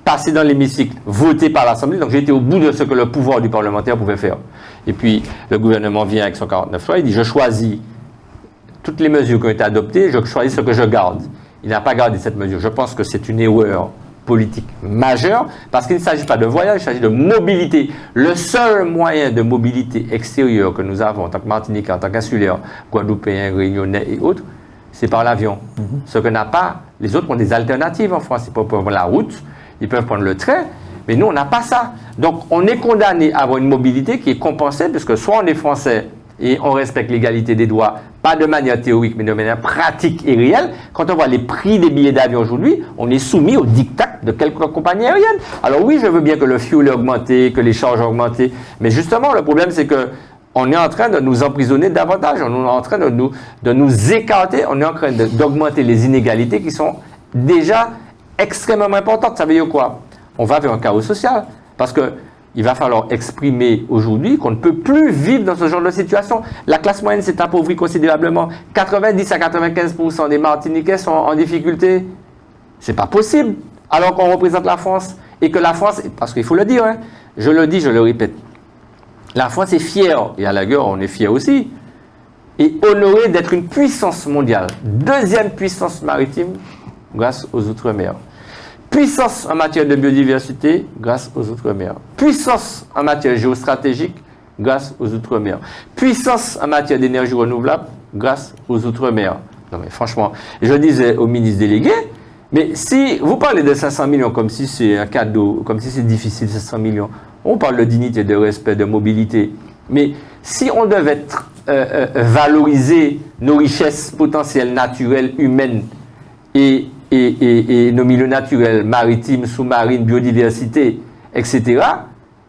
passé dans l'hémicycle, voté par l'Assemblée, donc j'ai été au bout de ce que le pouvoir du parlementaire pouvait faire. Et puis, le gouvernement vient avec son 49.3, il dit, je choisis toutes les mesures qui ont été adoptées, je choisis ce que je garde. Il n'a pas gardé cette mesure. Je pense que c'est une erreur politique majeure, parce qu'il ne s'agit pas de voyage, il s'agit de mobilité. Le seul moyen de mobilité extérieure que nous avons en tant que Martiniquais, en tant qu'insulaires, Guadeloupéens, Réunionnais et autres, c'est par l'avion. Ce que n'a pas, les autres ont des alternatives en France. Ils peuvent prendre la route, ils peuvent prendre le train, mais nous, on n'a pas ça. Donc, on est condamné à avoir une mobilité qui est compensée, puisque soit on est français et on respecte l'égalité des droits, pas de manière théorique, mais de manière pratique et réelle. Quand on voit les prix des billets d'avion aujourd'hui, on est soumis au diktat de quelques compagnies aériennes. Alors oui, je veux bien que le fuel ait augmenté, que les charges ont augmenté, mais justement, le problème, c'est que on est en train de nous emprisonner davantage, on est en train de nous écarter, on est en train d'augmenter les inégalités qui sont déjà extrêmement importantes. Ça veut dire quoi? On va vers un chaos social, parce que il va falloir exprimer aujourd'hui qu'on ne peut plus vivre dans ce genre de situation. La classe moyenne s'est appauvrie considérablement. 90 à 95% des Martiniquais sont en difficulté. C'est pas possible. Alors qu'on représente la France. Et que la France, parce qu'il faut le dire, hein, je le dis, je le répète, la France est fière, et à la rigueur, on est fier aussi, et honorée d'être une puissance mondiale. Deuxième puissance maritime grâce aux Outre-mer. Puissance en matière de biodiversité grâce aux Outre-mer. Puissance en matière géostratégique grâce aux Outre-mer. Puissance en matière d'énergie renouvelable grâce aux Outre-mer. Non mais franchement, je disais au ministre délégué, Mais si vous parlez de 500 millions comme si c'est un cadeau, comme si c'est difficile, 500 millions, on parle de dignité, de respect, de mobilité. Mais si on devait valoriser nos richesses potentielles naturelles, humaines et nos milieux naturels, maritimes, sous-marines, biodiversité, etc.,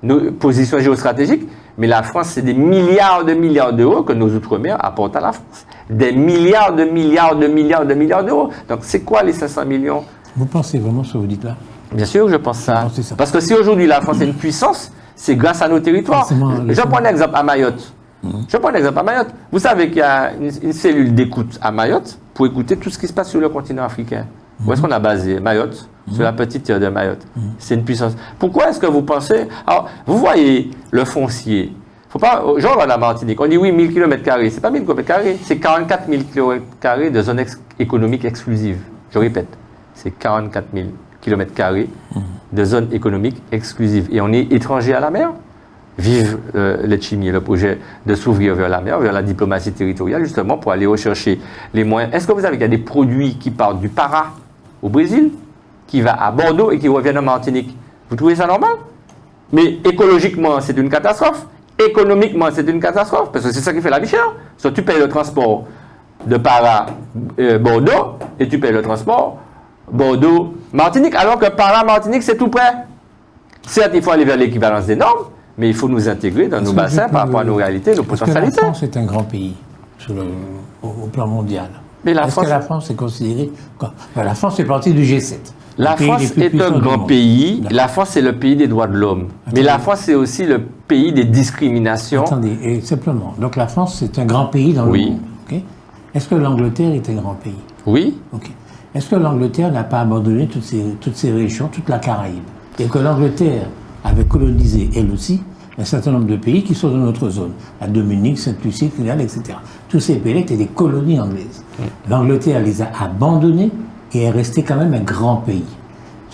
nos positions géostratégiques, mais la France, c'est des milliards d'euros que nos Outre-mer apportent à la France. Des milliards d'euros. Donc, c'est quoi les 500 millions? Vous pensez vraiment ce que vous dites là? Bien sûr que je pense ça. Ça. Parce que si aujourd'hui la France est une puissance, c'est grâce à nos territoires. Je prends un exemple à Mayotte. Vous savez qu'il y a une cellule d'écoute à Mayotte pour écouter tout ce qui se passe sur le continent africain. Où est-ce qu'on a basé Mayotte? Sur la petite île de Mayotte. C'est une puissance. Pourquoi est-ce que vous pensez... Alors, vous voyez le foncier. Faut pas... Genre à la Martinique, on dit oui, 1000 km². C'est pas 1000 km², c'est 44 000 km² de zone économique exclusive. Je répète, c'est 44 000 km² de zone économique exclusive. Et on est étranger à la mer. Vive les Chimie, le projet de s'ouvrir vers la mer, vers la diplomatie territoriale, justement, pour aller rechercher les moyens. Est-ce que vous savez qu'il y a des produits qui partent du Para au Brésil, qui va à Bordeaux et qui reviennent en Martinique? Vous trouvez ça normal? Mais écologiquement, c'est une catastrophe. Économiquement, c'est une catastrophe, parce que c'est ça qui fait la vie chère. Soit tu payes le transport de Para Bordeaux, et tu payes le transport Bordeaux Martinique, alors que Para Martinique, c'est tout près. Certes, il faut aller vers l'équivalence des normes, mais il faut nous intégrer dans nos bassins par rapport à nos réalités, nos potentialités. La France est un grand pays au plan mondial. Est-ce que la France est considérée... La France fait partie du G7. La France est un grand pays. La France est le pays des droits de l'homme. Mais la France est aussi le pays des discriminations. Attendez, et simplement. Donc la France, c'est un grand pays dans le monde. Okay? Est-ce que l'Angleterre est un grand pays? Oui. Okay. Est-ce que l'Angleterre n'a pas abandonné toutes ces régions, toute la Caraïbe? Et que l'Angleterre avait colonisé, elle aussi, un certain nombre de pays qui sont dans notre zone. La Dominique, Sainte-Lucie, Trinidad, etc. Tous ces pays étaient des colonies anglaises. L'Angleterre les a abandonnés et est resté quand même un grand pays.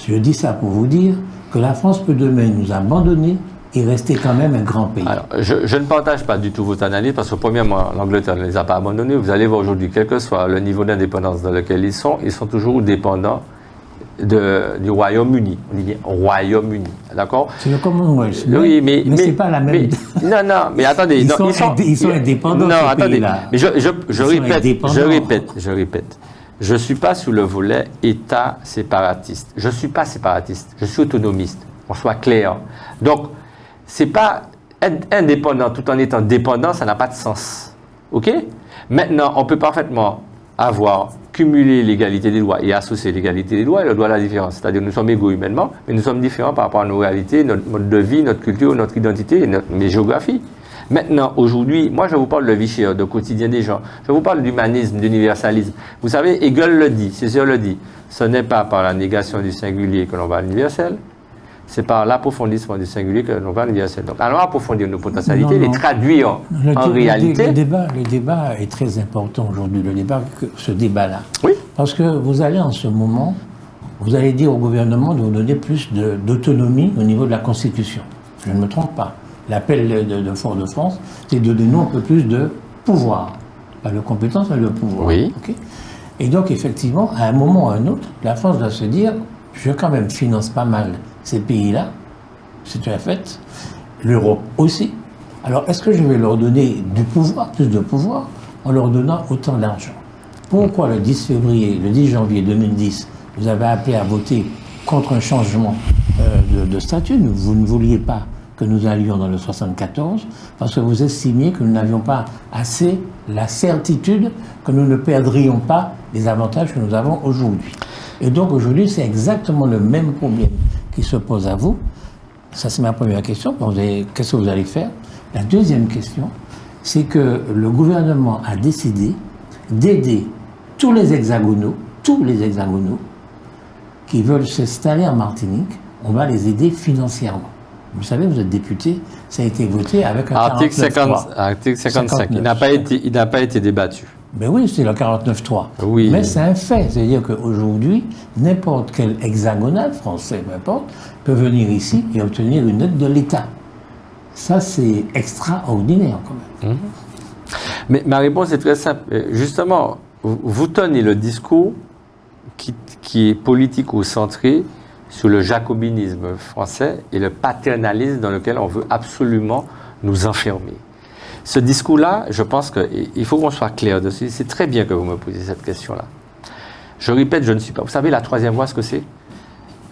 Je dis ça pour vous dire que la France peut demain nous abandonner et rester quand même un grand pays. Alors, je ne partage pas du tout votre analyse parce que premièrement, l'Angleterre ne les a pas abandonnés. Vous allez voir aujourd'hui, quel que soit le niveau d'indépendance dans lequel ils sont toujours dépendants du Royaume-Uni. On dit bien Royaume-Uni, d'accord? C'est le Commonwealth. Oui, mais c'est pas la même. Non, mais attendez. Ils sont indépendants. Non, attendez. Mais je répète. Je ne suis pas sous le volet État séparatiste. Je ne suis pas séparatiste. Je suis autonomiste. On soit clair. Donc, c'est pas être indépendant tout en étant dépendant, ça n'a pas de sens. OK? Maintenant, on peut parfaitement avoir cumulé l'égalité des droits et associer l'égalité des droits et le droit à la différence. C'est-à-dire nous sommes égaux humainement, mais nous sommes différents par rapport à nos réalités, notre mode de vie, notre culture, notre identité et notre géographie. Maintenant, aujourd'hui, moi je vous parle de vie chère, de quotidien des gens. Je vous parle d'humanisme, d'universalisme. Vous savez, Hegel le dit, Césaire le dit, ce n'est pas par la négation du singulier que l'on va à l'universel, c'est par l'approfondissement du singulier que l'on va à l'universel. Donc, allons approfondir nos potentialités, les traduire en réalité. Le débat est très important aujourd'hui, ce débat-là. Oui. Parce que vous allez en ce moment, vous allez dire au gouvernement de vous donner plus d'autonomie au niveau de la Constitution. Je ne me trompe pas. L'appel de Fort-de-France, c'est de donner un peu plus de pouvoir. Pas de compétence, mais de pouvoir. Oui. Okay? Et donc, effectivement, à un moment ou à un autre, la France doit se dire, je quand même finance pas mal ces pays-là, c'est un fait, l'Europe aussi. Alors, est-ce que je vais leur donner du pouvoir, plus de pouvoir, en leur donnant autant d'argent? Pourquoi le 10 janvier 2010, vous avez appelé à voter contre un changement de statut? Vous ne vouliez pas que nous allions dans le 74, parce que vous estimiez que nous n'avions pas assez la certitude que nous ne perdrions pas les avantages que nous avons aujourd'hui. Et donc aujourd'hui, c'est exactement le même problème qui se pose à vous. Ça, c'est ma première question. Qu'est-ce que vous allez faire? La deuxième question, c'est que le gouvernement a décidé d'aider tous les hexagonaux qui veulent s'installer en Martinique. On va les aider financièrement. Vous savez, vous êtes député, ça a été voté avec un article 49.3. Article 55. Il n'a pas été débattu. Ben oui, c'est le 49.3. Oui. Mais c'est un fait. C'est-à-dire qu'aujourd'hui, n'importe quel hexagonal français, peu importe, peut venir ici et obtenir une aide de l'État. Ça, c'est extraordinaire quand même. Mais ma réponse est très simple. Justement, vous tenez le discours qui est politico-centré sur le jacobinisme français et le paternalisme dans lequel on veut absolument nous enfermer. Ce discours-là, je pense qu'il faut qu'on soit clair dessus. C'est très bien que vous me posiez cette question-là. Je répète, je ne suis pas... Vous savez, la troisième voie, ce que c'est?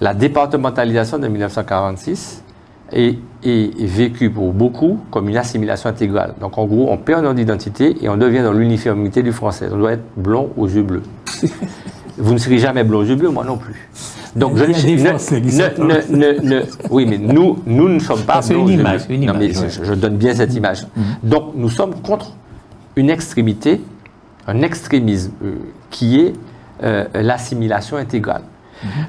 La départementalisation de 1946 est vécue pour beaucoup comme une assimilation intégrale. Donc, en gros, on perd notre identité et on devient dans l'uniformité du français. On doit être blond aux yeux bleus. Vous ne serez jamais blond aux yeux bleus, moi non plus. Donc, oui, mais nous ne sommes pas blonds aux yeux bleus. C'est une image. Non, mais je donne bien cette image. Donc, nous sommes contre une extrémité, un extrémisme qui est l'assimilation intégrale.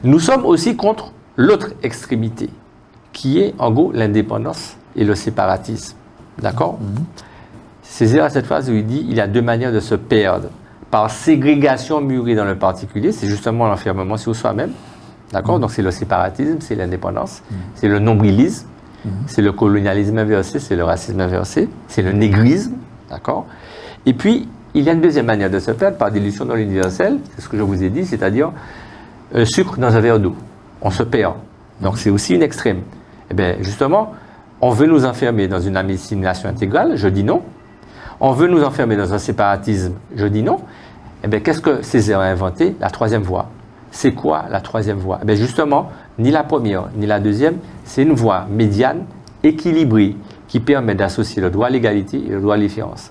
Nous sommes aussi contre l'autre extrémité, qui est en gros l'indépendance et le séparatisme. D'accord? Césaire a cette phrase où il dit il y a deux manières de se perdre. Par ségrégation murée dans le particulier, c'est justement l'enfermement sur soi-même. D'accord? Donc c'est le séparatisme, c'est l'indépendance, c'est le nombrilisme, c'est le colonialisme inversé, c'est le racisme inversé, c'est le négrisme. D'accord? Et puis, il y a une deuxième manière de se perdre par dilution dans l'universel, c'est ce que je vous ai dit, c'est-à-dire sucre dans un verre d'eau. On se perd. Donc c'est aussi une extrême. Eh bien, justement, on veut nous enfermer dans une assimilation intégrale, je dis non. On veut nous enfermer dans un séparatisme, je dis non. Eh bien, qu'est-ce que Césaire a inventé? La troisième voie. C'est quoi la troisième voie? Eh bien, justement, ni la première, ni la deuxième, c'est une voie médiane, équilibrée, qui permet d'associer le droit à l'égalité et le droit à la différence.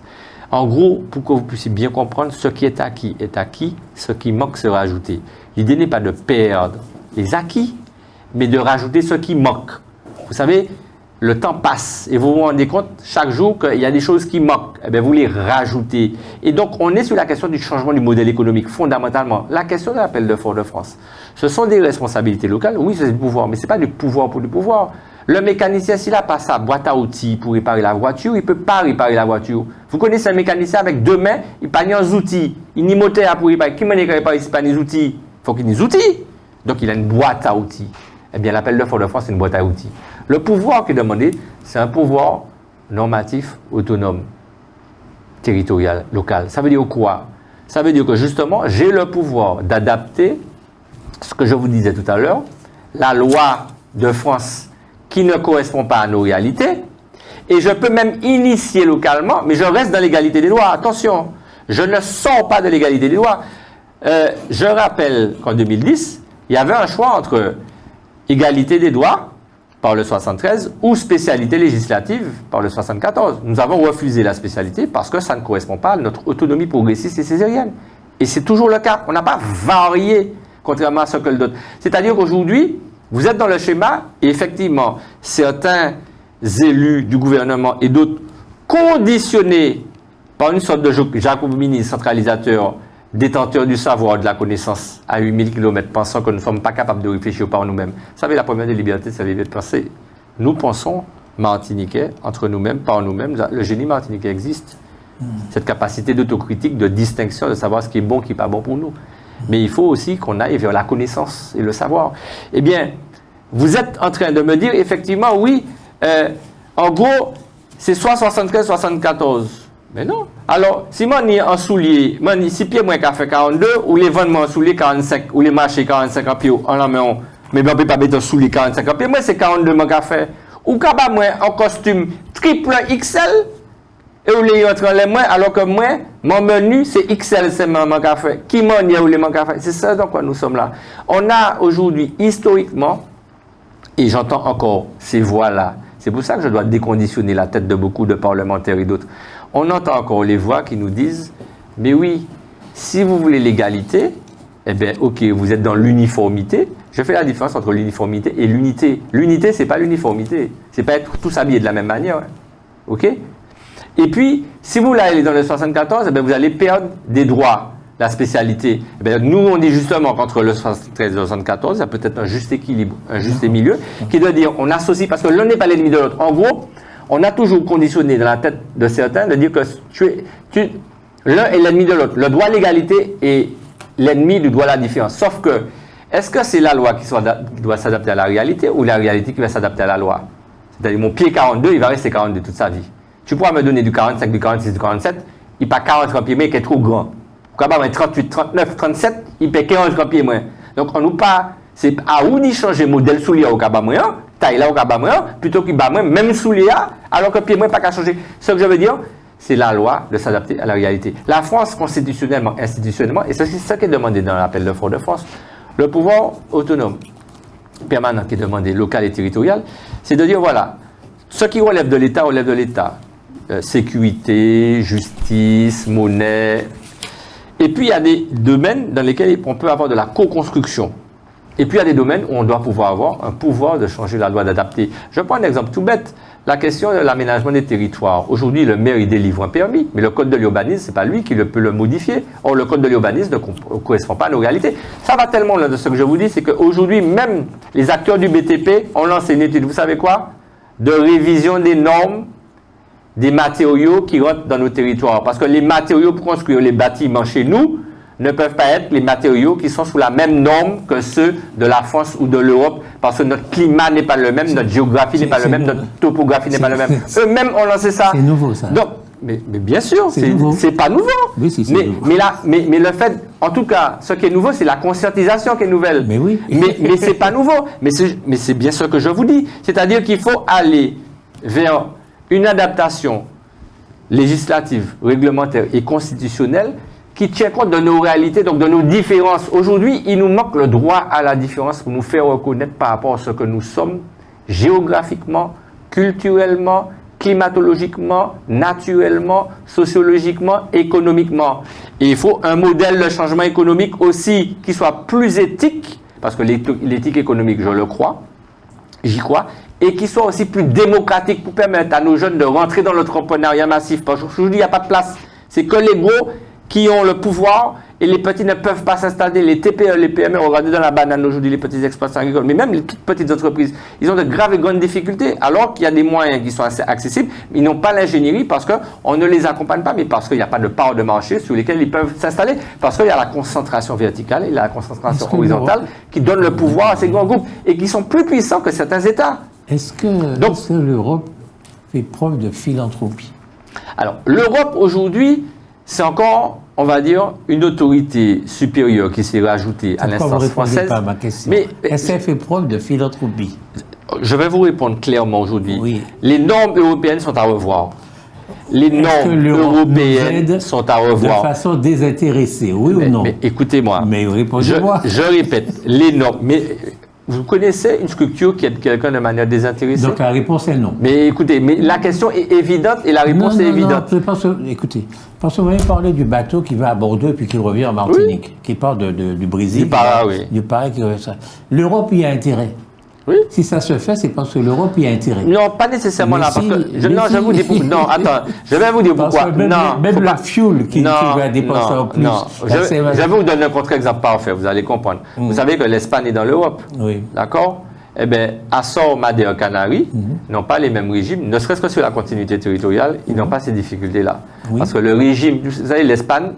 En gros, pour que vous puissiez bien comprendre, ce qui est acquis, ce qui manque sera ajouté. L'idée n'est pas de perdre les acquis, mais de rajouter ce qui manque. Vous savez, le temps passe et vous vous rendez compte chaque jour qu'il y a des choses qui manquent. Eh bien, vous les rajoutez. Et donc, on est sur la question du changement du modèle économique, fondamentalement. La question de l'appel de Fort-de-France. Ce sont des responsabilités locales, oui, c'est du pouvoir, mais ce n'est pas du pouvoir pour du pouvoir. Le mécanicien, s'il n'a pas sa boîte à outils pour réparer la voiture, il ne peut pas réparer la voiture. Vous connaissez un mécanicien avec deux mains, il n'a pas des outils, il n'y moteur pour réparer. Qui m'a dit qu'il n'a pas des outils? Il faut qu'il ait des outils. Donc, il a une boîte à outils. Eh bien, l'appel de Fort-de-France, c'est une boîte à outils. Le pouvoir qui est demandé, c'est un pouvoir normatif, autonome, territorial, local. Ça veut dire quoi? Ça veut dire que justement, j'ai le pouvoir d'adapter ce que je vous disais tout à l'heure, la loi de France qui ne correspond pas à nos réalités, et je peux même initier localement, mais je reste dans l'égalité des droits. Attention, je ne sors pas de l'égalité des droits. Je rappelle qu'en 2010, il y avait un choix entre égalité des droits par le 73 ou spécialité législative par le 74. Nous avons refusé la spécialité parce que ça ne correspond pas à notre autonomie progressiste et césarienne. Et c'est toujours le cas. On n'a pas varié, contrairement à ce que d'autres. C'est-à-dire qu'aujourd'hui, vous êtes dans le schéma et effectivement, certains élus du gouvernement et d'autres conditionnés par une sorte de jacobinisme centralisateur, détenteur du savoir, de la connaissance à 8000 km, pensant que nous ne sommes pas capables de réfléchir par nous-mêmes. Vous savez, la première des libertés, c'est la liberté de penser. Nous pensons martiniquais, entre nous-mêmes, par nous-mêmes. Le génie martiniquais existe. Cette capacité d'autocritique, de distinction, de savoir ce qui est bon, qui n'est pas bon pour nous. Mais il faut aussi qu'on aille vers la connaissance et le savoir. Eh bien, vous êtes en train de me dire, effectivement, oui, en gros, c'est soit 75, 74. Mais non. Alors, si moi, ni en soulier, moi, ni 6 pieds, moi, qui fait 42, ou les vendements en soulier 45, ou les marchés 45 en pied, en la main, mais on ne peut pas mettre en soulier 45 en pied, moi, c'est 42 moi, qui fait. Ou quand moi, en costume triple XL, et où les autres les moins, alors que moi, mon menu, c'est XL, c'est mon café. Qui m'en y a ou les mon café? C'est ça dans quoi nous sommes là. On a aujourd'hui, historiquement, et j'entends encore ces voix-là, c'est pour ça que je dois déconditionner la tête de beaucoup de parlementaires et d'autres. On entend encore les voix qui nous disent, mais oui, si vous voulez l'égalité, eh bien, ok, vous êtes dans l'uniformité. Je fais la différence entre l'uniformité et l'unité. L'unité, c'est pas l'uniformité. C'est pas être tous habillés de la même manière. Hein. Ok? Et puis, si vous allez dans le 74, eh bien, vous allez perdre des droits, la spécialité. Eh bien, nous, on dit justement qu'entre le 73 et le 74, il y a peut-être un juste équilibre, un juste milieu, qui doit dire, on associe, parce que l'un n'est pas l'ennemi de l'autre. En gros, on a toujours conditionné dans la tête de certains de dire que l'un est l'ennemi de l'autre. Le droit à l'égalité est l'ennemi du droit à la différence. Sauf que, est-ce que c'est la loi qui doit s'adapter à la réalité ou la réalité qui va s'adapter à la loi? C'est-à-dire, mon pied 42, il va rester 42 toute sa vie. Tu pourras me donner du 45, du 46, du 47, il n'est pas 43 pieds, mais qui est trop grand. Quand même, 38, 39, 37, il paie 15 copies moins. Donc, on nous pas, c'est à où ni changer modèle soulier au cabas moins, taille là au cabas moins, plutôt qu'il bat moins, même soulier, alors que pied moins pas qu'à changer. Ce que je veux dire, c'est la loi de s'adapter à la réalité. La France, constitutionnellement, institutionnellement, et c'est ce qui est demandé dans l'appel de Fort-de-France, le pouvoir autonome, permanent qui est demandé, local et territorial, c'est de dire, voilà, ce qui relève de l'État, relève de l'État. Sécurité, justice, monnaie. Et puis, il y a des domaines dans lesquels on peut avoir de la co-construction. Et puis, il y a des domaines où on doit pouvoir avoir un pouvoir de changer la loi, d'adapter. Je prends un exemple tout bête. La question de l'aménagement des territoires. Aujourd'hui, le maire, il délivre un permis, mais le code de l'urbanisme, ce n'est pas lui qui peut le modifier. Or, le code de l'urbanisme ne correspond pas à nos réalités. Ça va tellement loin de ce que je vous dis, c'est qu'aujourd'hui, même les acteurs du BTP ont lancé une étude, vous savez quoi? De révision des normes des matériaux qui rentrent dans nos territoires. Parce que les matériaux pour construire les bâtiments chez nous ne peuvent pas être les matériaux qui sont sous la même norme que ceux de la France ou de l'Europe, parce que notre climat n'est pas le même, notre géographie n'est pas le même, notre topographie n'est pas le même. Eux-mêmes ont lancé ça. C'est nouveau, ça. Donc, mais bien sûr, c'est pas nouveau. Oui, c'est mais, nouveau. mais le fait, en tout cas, ce qui est nouveau, c'est la conscientisation qui est nouvelle. Mais oui. Mais c'est pas nouveau. Mais c'est bien ce que je vous dis. C'est-à-dire qu'il faut aller vers une adaptation législative, réglementaire et constitutionnelle qui tient compte de nos réalités, donc de nos différences. Aujourd'hui, il nous manque le droit à la différence pour nous faire reconnaître par rapport à ce que nous sommes géographiquement, culturellement, climatologiquement, naturellement, sociologiquement, économiquement. Et il faut un modèle de changement économique aussi qui soit plus éthique, parce que l'éthique économique, je le crois, j'y crois, et qui soit aussi plus démocratique pour permettre à nos jeunes de rentrer dans l'entrepreneuriat massif. Parce qu'aujourd'hui, il n'y a pas de place. C'est que les gros qui ont le pouvoir et les petits ne peuvent pas s'installer. Les TPE, les PME, regardez dans la banane aujourd'hui, les petites exploitations agricoles, mais même les toutes petites entreprises, ils ont de graves et grandes difficultés, alors qu'il y a des moyens qui sont assez accessibles. Ils n'ont pas l'ingénierie parce qu'on ne les accompagne pas, mais parce qu'il n'y a pas de part de marché sur lesquels ils peuvent s'installer, parce qu'il y a la concentration verticale et la concentration horizontale qui donne le pouvoir à ces grands groupes et qui sont plus puissants que certains États. Est-ce que l'Europe fait preuve de philanthropie? Alors, l'Europe aujourd'hui, c'est encore, on va dire, une autorité supérieure qui s'est rajoutée à l'instance française. Pas à ma question. Mais est-ce qu'elle fait preuve de philanthropie? Je vais vous répondre clairement aujourd'hui. Oui. Les normes européennes sont à revoir. Les normes européennes sont à revoir. De façon désintéressée, oui ou non? Mais écoutez-moi. Mais répondez-moi. Je répète, les normes. Mais vous connaissez une structure qui aide quelqu'un de manière désintéressée? Donc la réponse est non. Mais écoutez, mais la question est évidente et la réponse est évidente. Écoutez, parce que vous avez parlé du bateau qui va à Bordeaux et puis qui revient en Martinique, qui part du Brésil. Il part là, oui. Il paraît que ça. L'Europe y a intérêt. Oui. Si ça se fait, c'est parce que l'Europe y a intérêt. Non, pas nécessairement là. Parce que je vous dis pourquoi. Non, attends, je vais vous dire pourquoi. Même le fuel qui va dépenser en plus. Non, je vais vous donner un contre-exemple parfait, vous allez comprendre. Vous savez que l'Espagne est dans l'Europe. Oui. D'accord? Eh bien, Açores, Madère, Canaries n'ont pas les mêmes régimes, ne serait-ce que sur la continuité territoriale, ils n'ont pas ces difficultés-là. Oui. Parce que le régime, vous savez, l'Espagne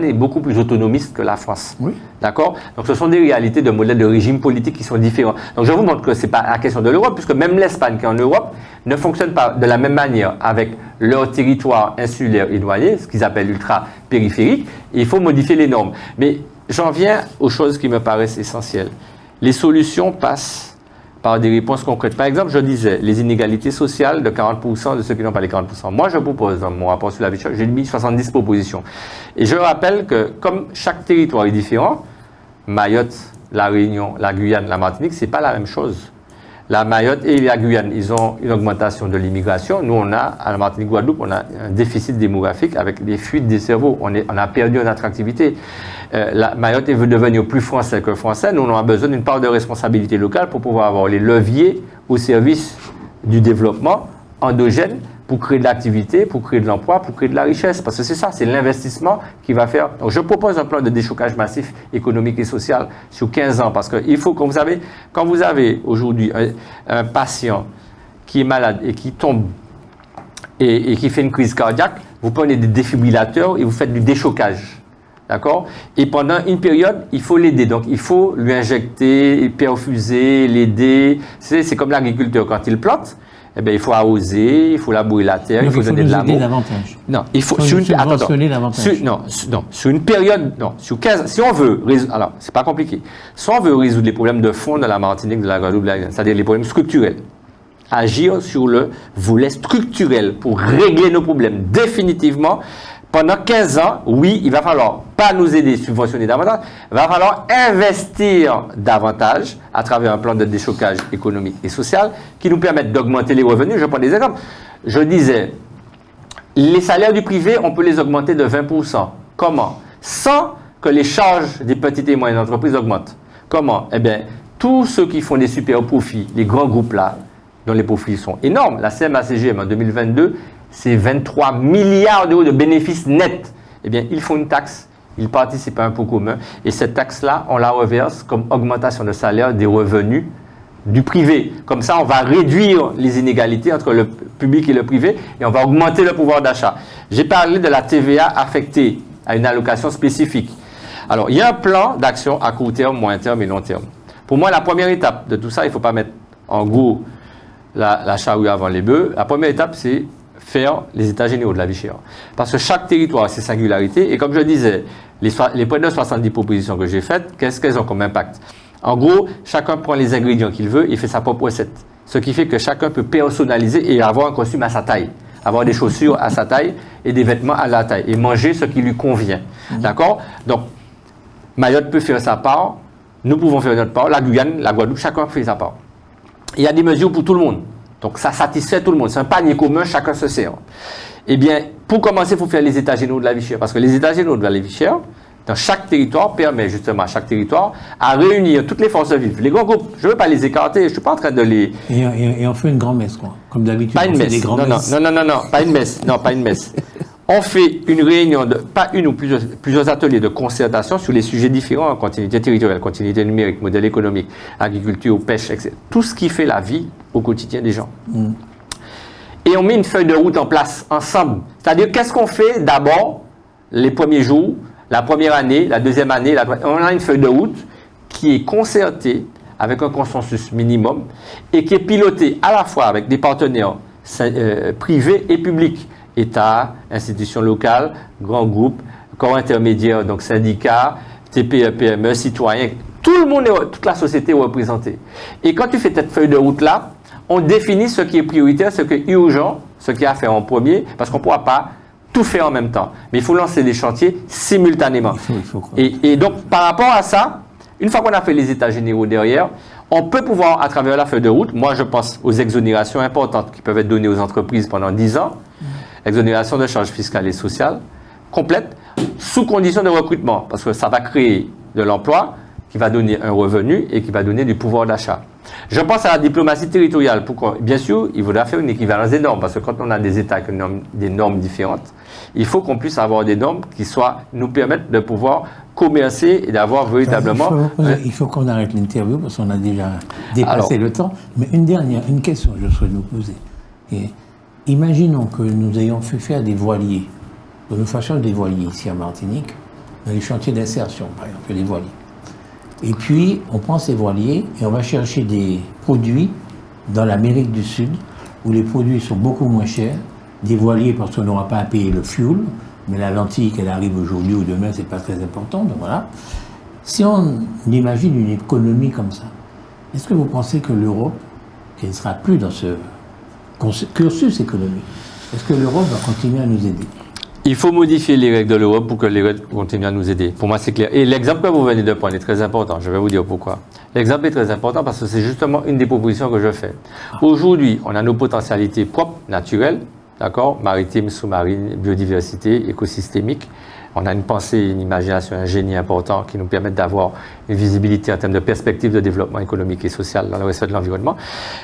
est beaucoup plus autonomiste que la France. Oui. D'accord? Donc, ce sont des réalités de modèles de régime politique qui sont différents. Donc, je vous montre que ce n'est pas la question de l'Europe, puisque même l'Espagne, qui est en Europe, ne fonctionne pas de la même manière avec leur territoire insulaire éloigné, ce qu'ils appellent ultra-périphérique. Il faut modifier les normes. Mais j'en viens aux choses qui me paraissent essentielles. Les solutions passent par des réponses concrètes. Par exemple, je disais, les inégalités sociales de 40% de ceux qui n'ont pas les 40%. Moi, je propose dans mon rapport sur la vie chère, j'ai mis 70 propositions. Et je rappelle que comme chaque territoire est différent, Mayotte, la Réunion, la Guyane, la Martinique, c'est pas la même chose. La Mayotte et la Guyane, ils ont une augmentation de l'immigration. Nous, on a, à la Martinique, Guadeloupe, on a un déficit démographique avec des fuites des cerveaux. On a perdu en attractivité. La Mayotte veut devenir plus français que français. Nous, on a besoin d'une part de responsabilité locale pour pouvoir avoir les leviers au service du développement endogène pour créer de l'activité, pour créer de l'emploi, pour créer de la richesse. Parce que c'est ça, c'est l'investissement qui va faire. Donc, je propose un plan de déchocage massif économique et social sur 15 ans. Parce qu'il faut, comme vous savez, quand vous avez aujourd'hui un patient qui est malade et qui tombe et qui fait une crise cardiaque, vous prenez des défibrillateurs et vous faites du déchocage. D'accord? Et pendant une période, il faut l'aider. Donc, il faut lui injecter, perfuser, l'aider. C'est comme l'agriculteur quand il plante. eh bien, il faut arroser, il faut labourer la terre, il faut donner de l'amour. Davantage. Non, il faut sur une période, non, sur 15, si on veut résoudre, alors, c'est pas compliqué. Si on veut résoudre les problèmes de fond de la Martinique, de la Guadeloupe, c'est-à-dire les problèmes structurels, agir sur le volet structurel pour régler nos problèmes définitivement. Pendant 15 ans, oui, il va falloir pas nous aider, subventionner davantage, il va falloir investir davantage à travers un plan de déchocage économique et social qui nous permette d'augmenter les revenus. Je prends des exemples. Je disais, les salaires du privé, on peut les augmenter de 20%. Comment? Sans que les charges des petites et moyennes entreprises augmentent. Comment? Eh bien, tous ceux qui font des super profits, les grands groupes là, dont les profits sont énormes, la CMA-CGM en 2022, c'est 23 milliards d'euros de bénéfices nets. Eh bien, ils font une taxe, ils participent à un pot commun, et cette taxe-là, on la reverse comme augmentation de salaire des revenus du privé. Comme ça, on va réduire les inégalités entre le public et le privé, et on va augmenter le pouvoir d'achat. J'ai parlé de la TVA affectée à une allocation spécifique. Alors, il y a un plan d'action à court terme, moyen terme et long terme. Pour moi, la première étape de tout ça, il ne faut pas mettre en gros la charrue avant les bœufs. La première étape, c'est faire les états généraux de la vie chère. Parce que chaque territoire a ses singularités. Et comme je disais, les près de 70 propositions que j'ai faites, qu'est-ce qu'elles ont comme impact? En gros, chacun prend les ingrédients qu'il veut et fait sa propre recette. Ce qui fait que chacun peut personnaliser et avoir un costume à sa taille. Avoir des chaussures à sa taille et des vêtements à la taille. Et manger ce qui lui convient. D'accord? Donc, Mayotte peut faire sa part. Nous pouvons faire notre part. La Guyane, la Guadeloupe, chacun fait sa part. Il y a des mesures pour tout le monde. Donc, ça satisfait tout le monde. C'est un panier commun, chacun se sert. Eh bien, pour commencer, il faut faire les états généraux de la vie chère. Parce que les états généraux de la vie chère, dans chaque territoire, permet justement à chaque territoire à réunir toutes les forces vives. Les grands groupes, je ne veux pas les écarter, je ne suis pas en train de les... Et on fait une grand-messe, quoi. Comme d'habitude, pas une messe. Non, pas une messe. Non, pas une messe. On fait une réunion, pas une ou plusieurs ateliers de concertation sur les sujets différents, continuité territoriale, continuité numérique, modèle économique, agriculture, pêche, etc. Tout ce qui fait la vie au quotidien des gens. Et on met une feuille de route en place ensemble. C'est-à-dire, qu'est-ce qu'on fait d'abord les premiers jours, la première année, la deuxième année, on a une feuille de route qui est concertée avec un consensus minimum et qui est pilotée à la fois avec des partenaires privés et publics. État, institutions locales, grands groupes, corps intermédiaires, donc syndicats, TPE, PME, citoyens, tout le monde, toute la société est représentée. Et quand tu fais cette feuille de route-là, on définit ce qui est prioritaire, ce qui est urgent, ce qui est à faire en premier, parce qu'on ne pourra pas tout faire en même temps. Mais il faut lancer les chantiers simultanément. Et donc, par rapport à ça, une fois qu'on a fait les états généraux derrière, on peut pouvoir, à travers la feuille de route, moi je pense aux exonérations importantes qui peuvent être données aux entreprises pendant 10 ans, exonération de charges fiscales et sociales, complète, sous condition de recrutement, parce que ça va créer de l'emploi, qui va donner un revenu et qui va donner du pouvoir d'achat. Je pense à la diplomatie territoriale. Pourquoi? Bien sûr, il faudra faire une équivalence des normes, parce que quand on a des États qui ont des normes différentes, il faut qu'on puisse avoir des normes qui nous permettent de pouvoir commercer et d'avoir véritablement... Il faut qu'on arrête l'interview, parce qu'on a déjà dépassé le temps. Mais une question que je souhaite vous poser. Imaginons que nous ayons fait faire des voiliers, que nous fassions des voiliers ici à Martinique, dans les chantiers d'insertion, par exemple, des voiliers. Et puis, on prend ces voiliers et on va chercher des produits dans l'Amérique du Sud, où les produits sont beaucoup moins chers, des voiliers parce qu'on n'aura pas à payer le fuel, mais la lentille qu'elle arrive aujourd'hui ou demain, c'est pas très important, donc voilà. Si on imagine une économie comme ça, est-ce que vous pensez que l'Europe, qui ne sera plus dans ce cursus économique, est-ce que l'Europe va continuer à nous aider? Il faut modifier les règles de l'Europe pour que les règles continuent à nous aider. Pour moi, c'est clair. Et l'exemple que vous venez de prendre est très important. Je vais vous dire pourquoi. L'exemple est très important parce que c'est justement une des propositions que je fais. Aujourd'hui, on a nos potentialités propres, naturelles, d'accord, maritimes, sous-marines, biodiversité, écosystémique. On a une pensée, une imagination, un génie important qui nous permettent d'avoir une visibilité en termes de perspective de développement économique et social dans le respect de l'environnement.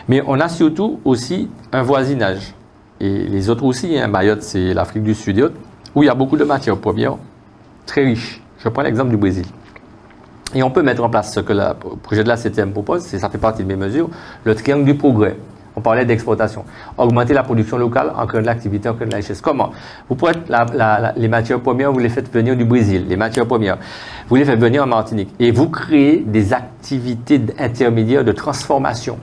Mais on a surtout aussi un voisinage. Et les autres aussi, Mayotte, c'est l'Afrique du Sud et autres, où il y a beaucoup de matières premières très riches. Je prends l'exemple du Brésil. Et on peut mettre en place ce que le projet de la CTM propose, ça fait partie de mes mesures, le triangle du progrès. On parlait d'exportation. Augmenter la production locale en créant de l'activité, en créant de la richesse. Comment? Vous pouvez les matières premières, vous les faites venir du Brésil. Les matières premières, vous les faites venir en Martinique. Et vous créez des activités intermédiaires de transformation.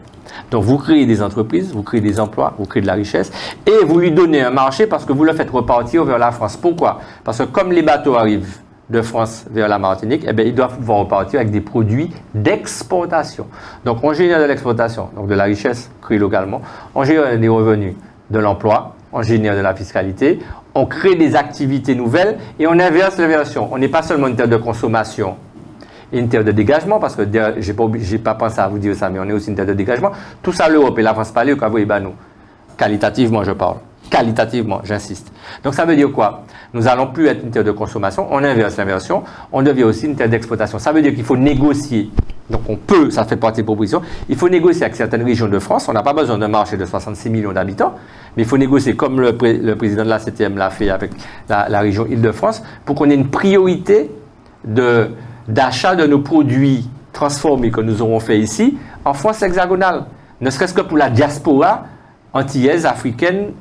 Donc vous créez des entreprises, vous créez des emplois, vous créez de la richesse et vous lui donnez un marché parce que vous le faites repartir vers la France. Pourquoi? Parce que comme les bateaux arrivent de France vers la Martinique, eh bien, ils doivent pouvoir repartir avec des produits d'exportation. Donc on génère de l'exportation, donc de la richesse créée localement, on génère des revenus, de l'emploi, on génère de la fiscalité, on crée des activités nouvelles et on inverse l'inversion. On n'est pas seulement une terre de consommation et une terre de dégagement, parce que j'ai pas pensé à vous dire ça, mais on est aussi une terre de dégagement. Tout ça, l'Europe et la France parlent, nous. Qualitativement, je parle. Qualitativement, j'insiste. Donc ça veut dire quoi? Nous n'allons plus être une terre de consommation, on inverse l'inversion, on devient aussi une terre d'exploitation. Ça veut dire qu'il faut négocier. Donc on peut, ça fait partie des propositions, il faut négocier avec certaines régions de France. On n'a pas besoin d'un marché de 66 millions d'habitants, mais il faut négocier comme le président de la CTM l'a fait avec la région Île-de-France pour qu'on ait une priorité d'achat de nos produits transformés que nous aurons fait ici en France hexagonale. Ne serait-ce que pour la diaspora antillaise, africaine,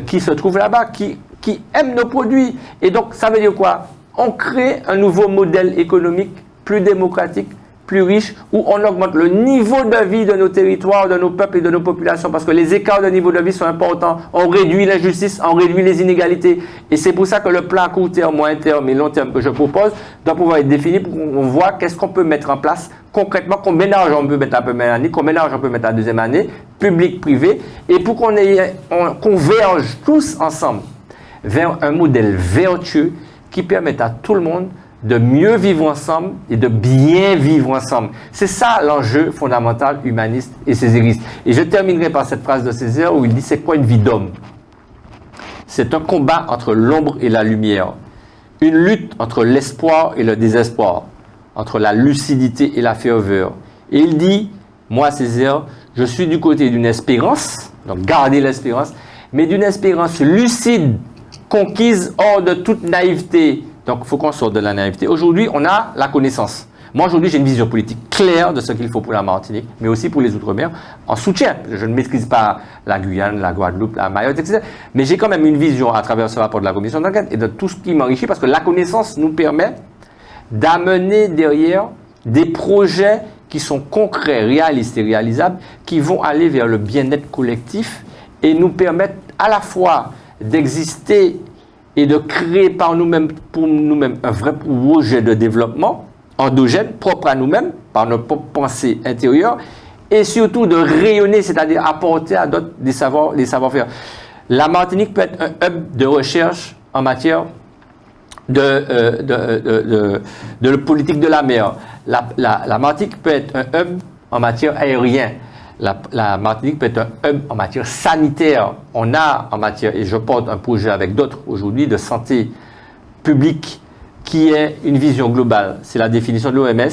qui se trouve là-bas, qui aime nos produits. Et donc, ça veut dire quoi? On crée un nouveau modèle économique plus démocratique, plus riche, où on augmente le niveau de vie de nos territoires, de nos peuples et de nos populations, parce que les écarts de niveau de vie sont importants. On réduit l'injustice, on réduit les inégalités. Et c'est pour ça que le plan à court terme, moyen terme et long terme que je propose doit pouvoir être défini pour qu'on voit qu'est-ce qu'on peut mettre en place concrètement, combien d'argent on peut mettre la première année, combien d'argent on peut mettre la deuxième année, public, privé, et pour qu'on converge tous ensemble vers un modèle vertueux qui permette à tout le monde de mieux vivre ensemble et de bien vivre ensemble. C'est ça l'enjeu fondamental, humaniste et césariste. Et je terminerai par cette phrase de Césaire où il dit: c'est quoi une vie d'homme? C'est un combat entre l'ombre et la lumière, une lutte entre l'espoir et le désespoir, entre la lucidité et la ferveur. Et il dit: moi, Césaire, je suis du côté d'une espérance, donc gardez l'espérance, mais d'une espérance lucide, conquise hors de toute naïveté. Donc, il faut qu'on sorte de la naïveté. Aujourd'hui, on a la connaissance. Moi, aujourd'hui, j'ai une vision politique claire de ce qu'il faut pour la Martinique, mais aussi pour les Outre-mer, en soutien. Je ne maîtrise pas la Guyane, la Guadeloupe, la Mayotte, etc. Mais j'ai quand même une vision à travers ce rapport de la commission d'enquête et de tout ce qui m'enrichit, parce que la connaissance nous permet d'amener derrière des projets qui sont concrets, réalistes et réalisables, qui vont aller vers le bien-être collectif et nous permettre à la fois d'exister et de créer par nous-mêmes, pour nous-mêmes, un vrai projet de développement endogène, propre à nous-mêmes, par notre propre pensée intérieure, et surtout de rayonner, c'est-à-dire apporter à d'autres des savoir-faire. La Martinique peut être un hub de recherche en matière de politique de la mer. La Martinique peut être un hub en matière aérienne. La Martinique peut être un hub en matière sanitaire. On a en matière, et je porte un projet avec d'autres aujourd'hui, de santé publique qui est une vision globale. C'est la définition de l'OMS,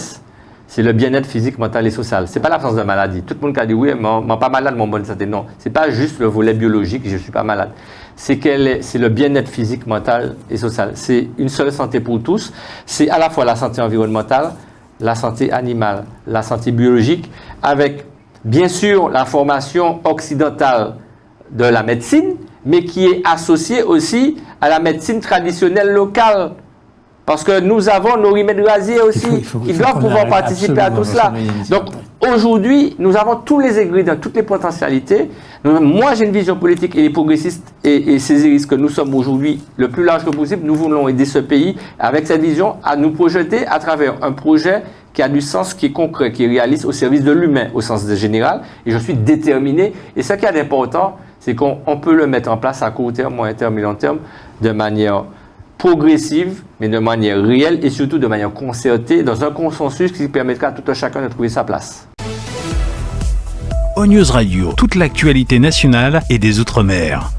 c'est le bien-être physique, mental et social. C'est pas l'absence de maladie. Tout le monde qui a dit oui, mais pas malade, mon bonne santé. Non, c'est pas juste le volet biologique, je suis pas malade. C'est le bien-être physique, mental et social. C'est une seule santé pour tous. C'est à la fois la santé environnementale, la santé animale, la santé biologique, avec bien sûr la formation occidentale de la médecine, mais qui est associée aussi à la médecine traditionnelle locale. Parce que nous avons nos remèdes rasiers aussi, qui doivent pouvoir participer à tout cela. Donc aujourd'hui, nous avons tous les ingrédients, toutes les potentialités. Moi, j'ai une vision politique, et les progressistes et césaristes que nous sommes aujourd'hui, le plus large que possible, nous voulons aider ce pays avec cette vision à nous projeter à travers un projet qui a du sens, qui est concret, qui est réaliste au service de l'humain, au sens général. Et je suis déterminé. Et ce qui est important, c'est qu'on peut le mettre en place à court terme, moyen terme et long terme, de manière progressive, mais de manière réelle et surtout de manière concertée, dans un consensus qui permettra à tout un chacun de trouver sa place. ONews Radio, toute l'actualité nationale et des Outre-mer.